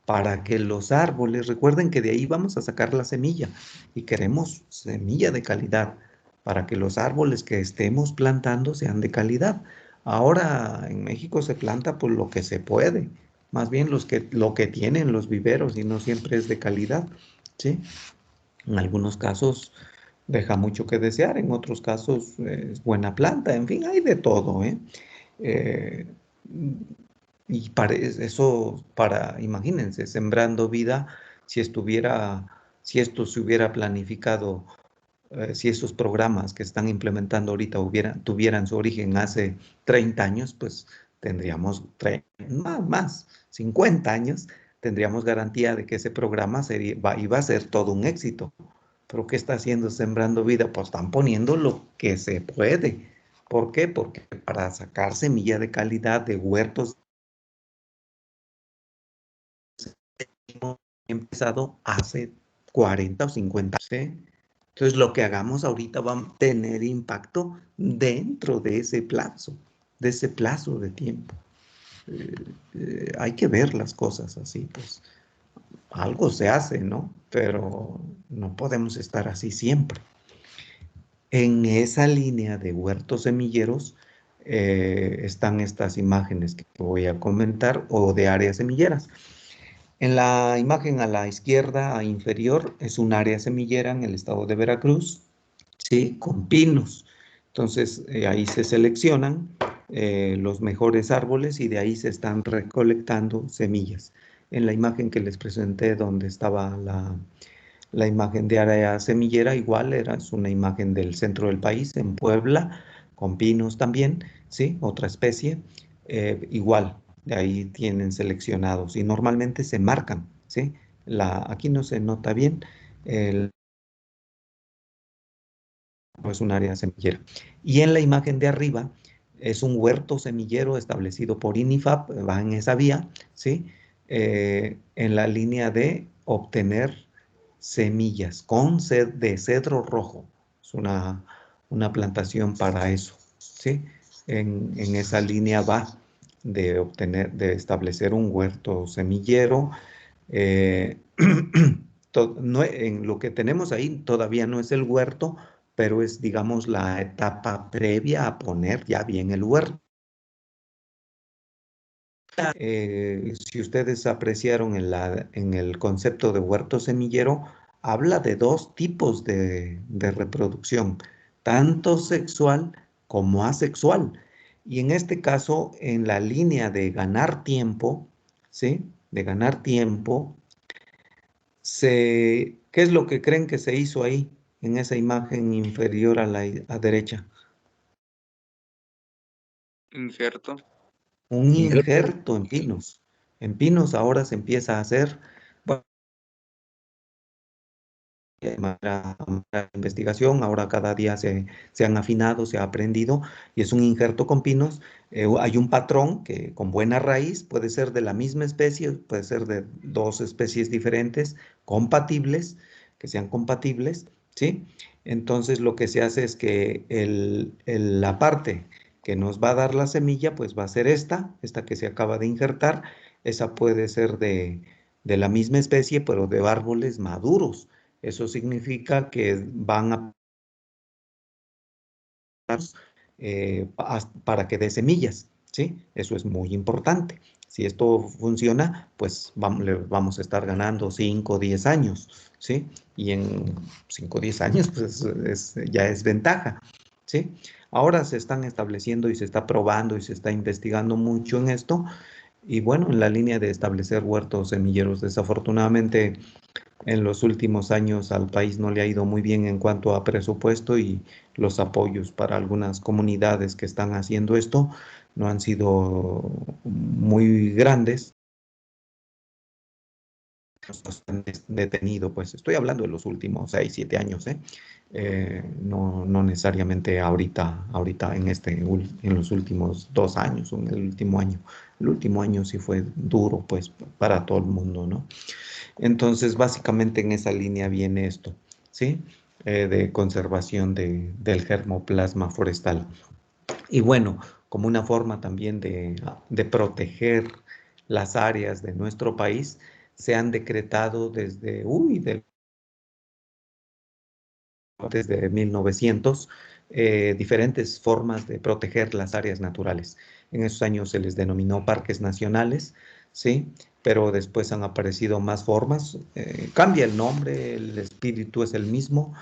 para que los árboles, recuerden que de ahí vamos a sacar la semilla y queremos semilla de calidad, para que los árboles que estemos plantando sean de calidad. Ahora en México se planta por lo que se puede, más bien lo que tienen los viveros y no siempre es de calidad, ¿sí? En algunos casos deja mucho que desear, en otros casos es buena planta, en fin, hay de todo, ¿eh? Eh, y imagínense, sembrando vida, si esto se hubiera planificado, si esos programas que están implementando ahorita tuvieran su origen hace 30 años, pues tendríamos más, 50 años, tendríamos garantía de que ese programa iba a ser todo un éxito. Pero ¿qué está haciendo Sembrando Vida? Pues están poniendo lo que se puede. ¿Por qué? Porque para sacar semilla de calidad de huertos empezado hace 40 o 50 años, ¿sí? Entonces lo que hagamos ahorita va a tener impacto dentro de ese plazo de tiempo. Hay que ver las cosas así, pues algo se hace, ¿no? Pero no podemos estar así siempre. En esa línea de huertos semilleros están estas imágenes que voy a comentar o de áreas semilleras. En la imagen a la izquierda inferior es un área semillera en el estado de Veracruz, ¿sí? Con pinos. Entonces ahí se seleccionan los mejores árboles y de ahí se están recolectando semillas. En la imagen que les presenté donde estaba la imagen de área semillera, igual es una imagen del centro del país, en Puebla, con pinos también, ¿sí? Otra especie, igual, de ahí tienen seleccionados y normalmente se marcan, ¿sí? Aquí no se nota bien, es un área semillera. Y en la imagen de arriba es un huerto semillero establecido por INIFAP, va en esa vía, ¿sí? En la línea de obtener semillas de cedro rojo. Es una plantación para eso, ¿sí? En esa línea va de establecer un huerto semillero. En lo que tenemos ahí todavía no es el huerto, pero es, digamos, la etapa previa a poner ya bien el huerto. Si ustedes apreciaron en el concepto de huerto semillero, habla de dos tipos de reproducción, tanto sexual como asexual. Y en este caso, en la línea de ganar tiempo, ¿sí? De ganar tiempo, ¿qué es lo que creen que se hizo ahí, en esa imagen inferior a la derecha? Injerto. Un injerto en pinos. En pinos ahora se empieza a hacer, bueno, de investigación, ahora cada día se han afinado, se ha aprendido, y es un injerto con pinos. Hay un patrón que con buena raíz puede ser de la misma especie, puede ser de dos especies diferentes, compatibles, que sean compatibles, ¿sí? Entonces lo que se hace es que la parte que nos va a dar la semilla, pues va a ser esta que se acaba de injertar. Esa puede ser de la misma especie, pero de árboles maduros. Eso significa que van a para que dé semillas, ¿sí? Eso es muy importante. Si esto funciona, pues vamos a estar ganando 5 o 10 años, ¿sí? Y en 5 o 10 años, pues ya es ventaja, ¿sí? Ahora se están estableciendo y se está probando y se está investigando mucho en esto. Y bueno, en la línea de establecer huertos semilleros, desafortunadamente en los últimos años al país no le ha ido muy bien en cuanto a presupuesto y los apoyos para algunas comunidades que están haciendo esto no han sido muy grandes. Nos han detenido, pues estoy hablando de los últimos 6, 7 años, ¿eh? No necesariamente ahorita en los últimos 2 años o en el último año. El último año sí fue duro, pues, para todo el mundo, ¿no? Entonces, básicamente en esa línea viene esto, ¿sí? De conservación del germoplasma forestal. Y bueno, como una forma también de proteger las áreas de nuestro país, se han decretado desde 1900 diferentes formas de proteger las áreas naturales. En esos años se les denominó parques nacionales, ¿sí? Pero después han aparecido más formas. Cambia el nombre, el espíritu es el mismo,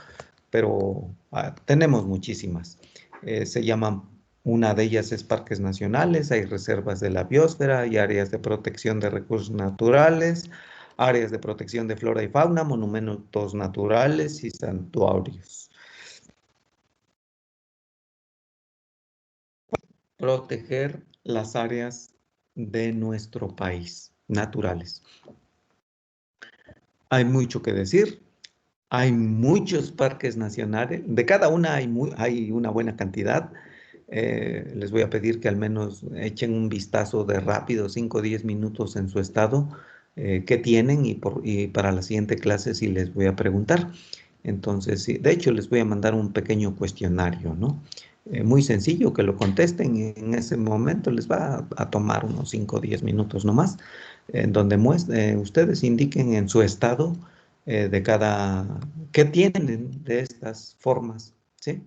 pero tenemos muchísimas. Se llaman, una de ellas es parques nacionales, hay reservas de la biosfera, hay áreas de protección de recursos naturales, áreas de protección de flora y fauna, monumentos naturales y santuarios. Proteger las áreas de nuestro país, naturales. Hay mucho que decir. Hay muchos parques nacionales, de cada una hay una buena cantidad. Les voy a pedir que al menos echen un vistazo de rápido, 5 o 10 minutos en su estado, qué tienen y para la siguiente clase sí les voy a preguntar. Entonces, sí, de hecho les voy a mandar un pequeño cuestionario, ¿no? Muy sencillo, que lo contesten y en ese momento les va a tomar unos 5 o 10 minutos nomás, en donde ustedes indiquen en su estado qué tienen de estas formas, ¿sí?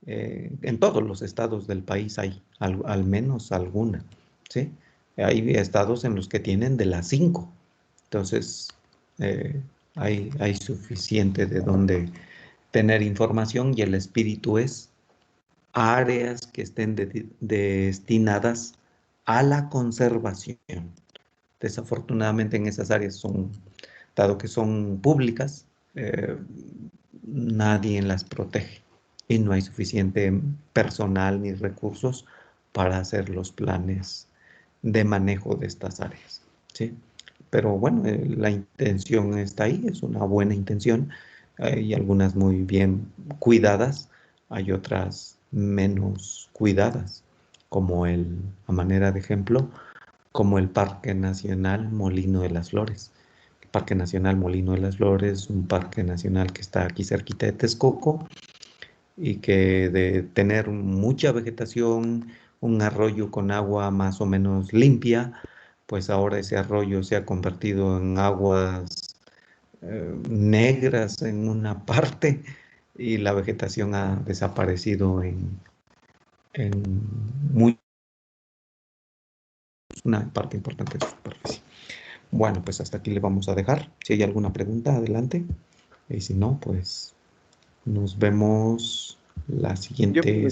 En todos los estados del país hay al menos alguna, ¿sí? Hay estados en los que tienen de las 5. Entonces, eh, hay suficiente de donde tener información y el espíritu es áreas que estén destinadas a la conservación. Desafortunadamente en esas áreas dado que son públicas, eh, nadie las protege y no hay suficiente personal ni recursos para hacer los planes de manejo de estas áreas, ¿sí? Pero bueno, la intención está ahí, es una buena intención. Hay algunas muy bien cuidadas, hay otras menos cuidadas, a manera de ejemplo, como el Parque Nacional Molino de las Flores. El Parque Nacional Molino de las Flores, un parque nacional que está aquí cerquita de Texcoco y que de tener mucha vegetación, un arroyo con agua más o menos limpia, pues ahora ese arroyo se ha convertido en aguas negras en una parte y la vegetación ha desaparecido en una parte importante de su superficie. Bueno, pues hasta aquí le vamos a dejar. Si hay alguna pregunta, adelante. Y si no, pues nos vemos la siguiente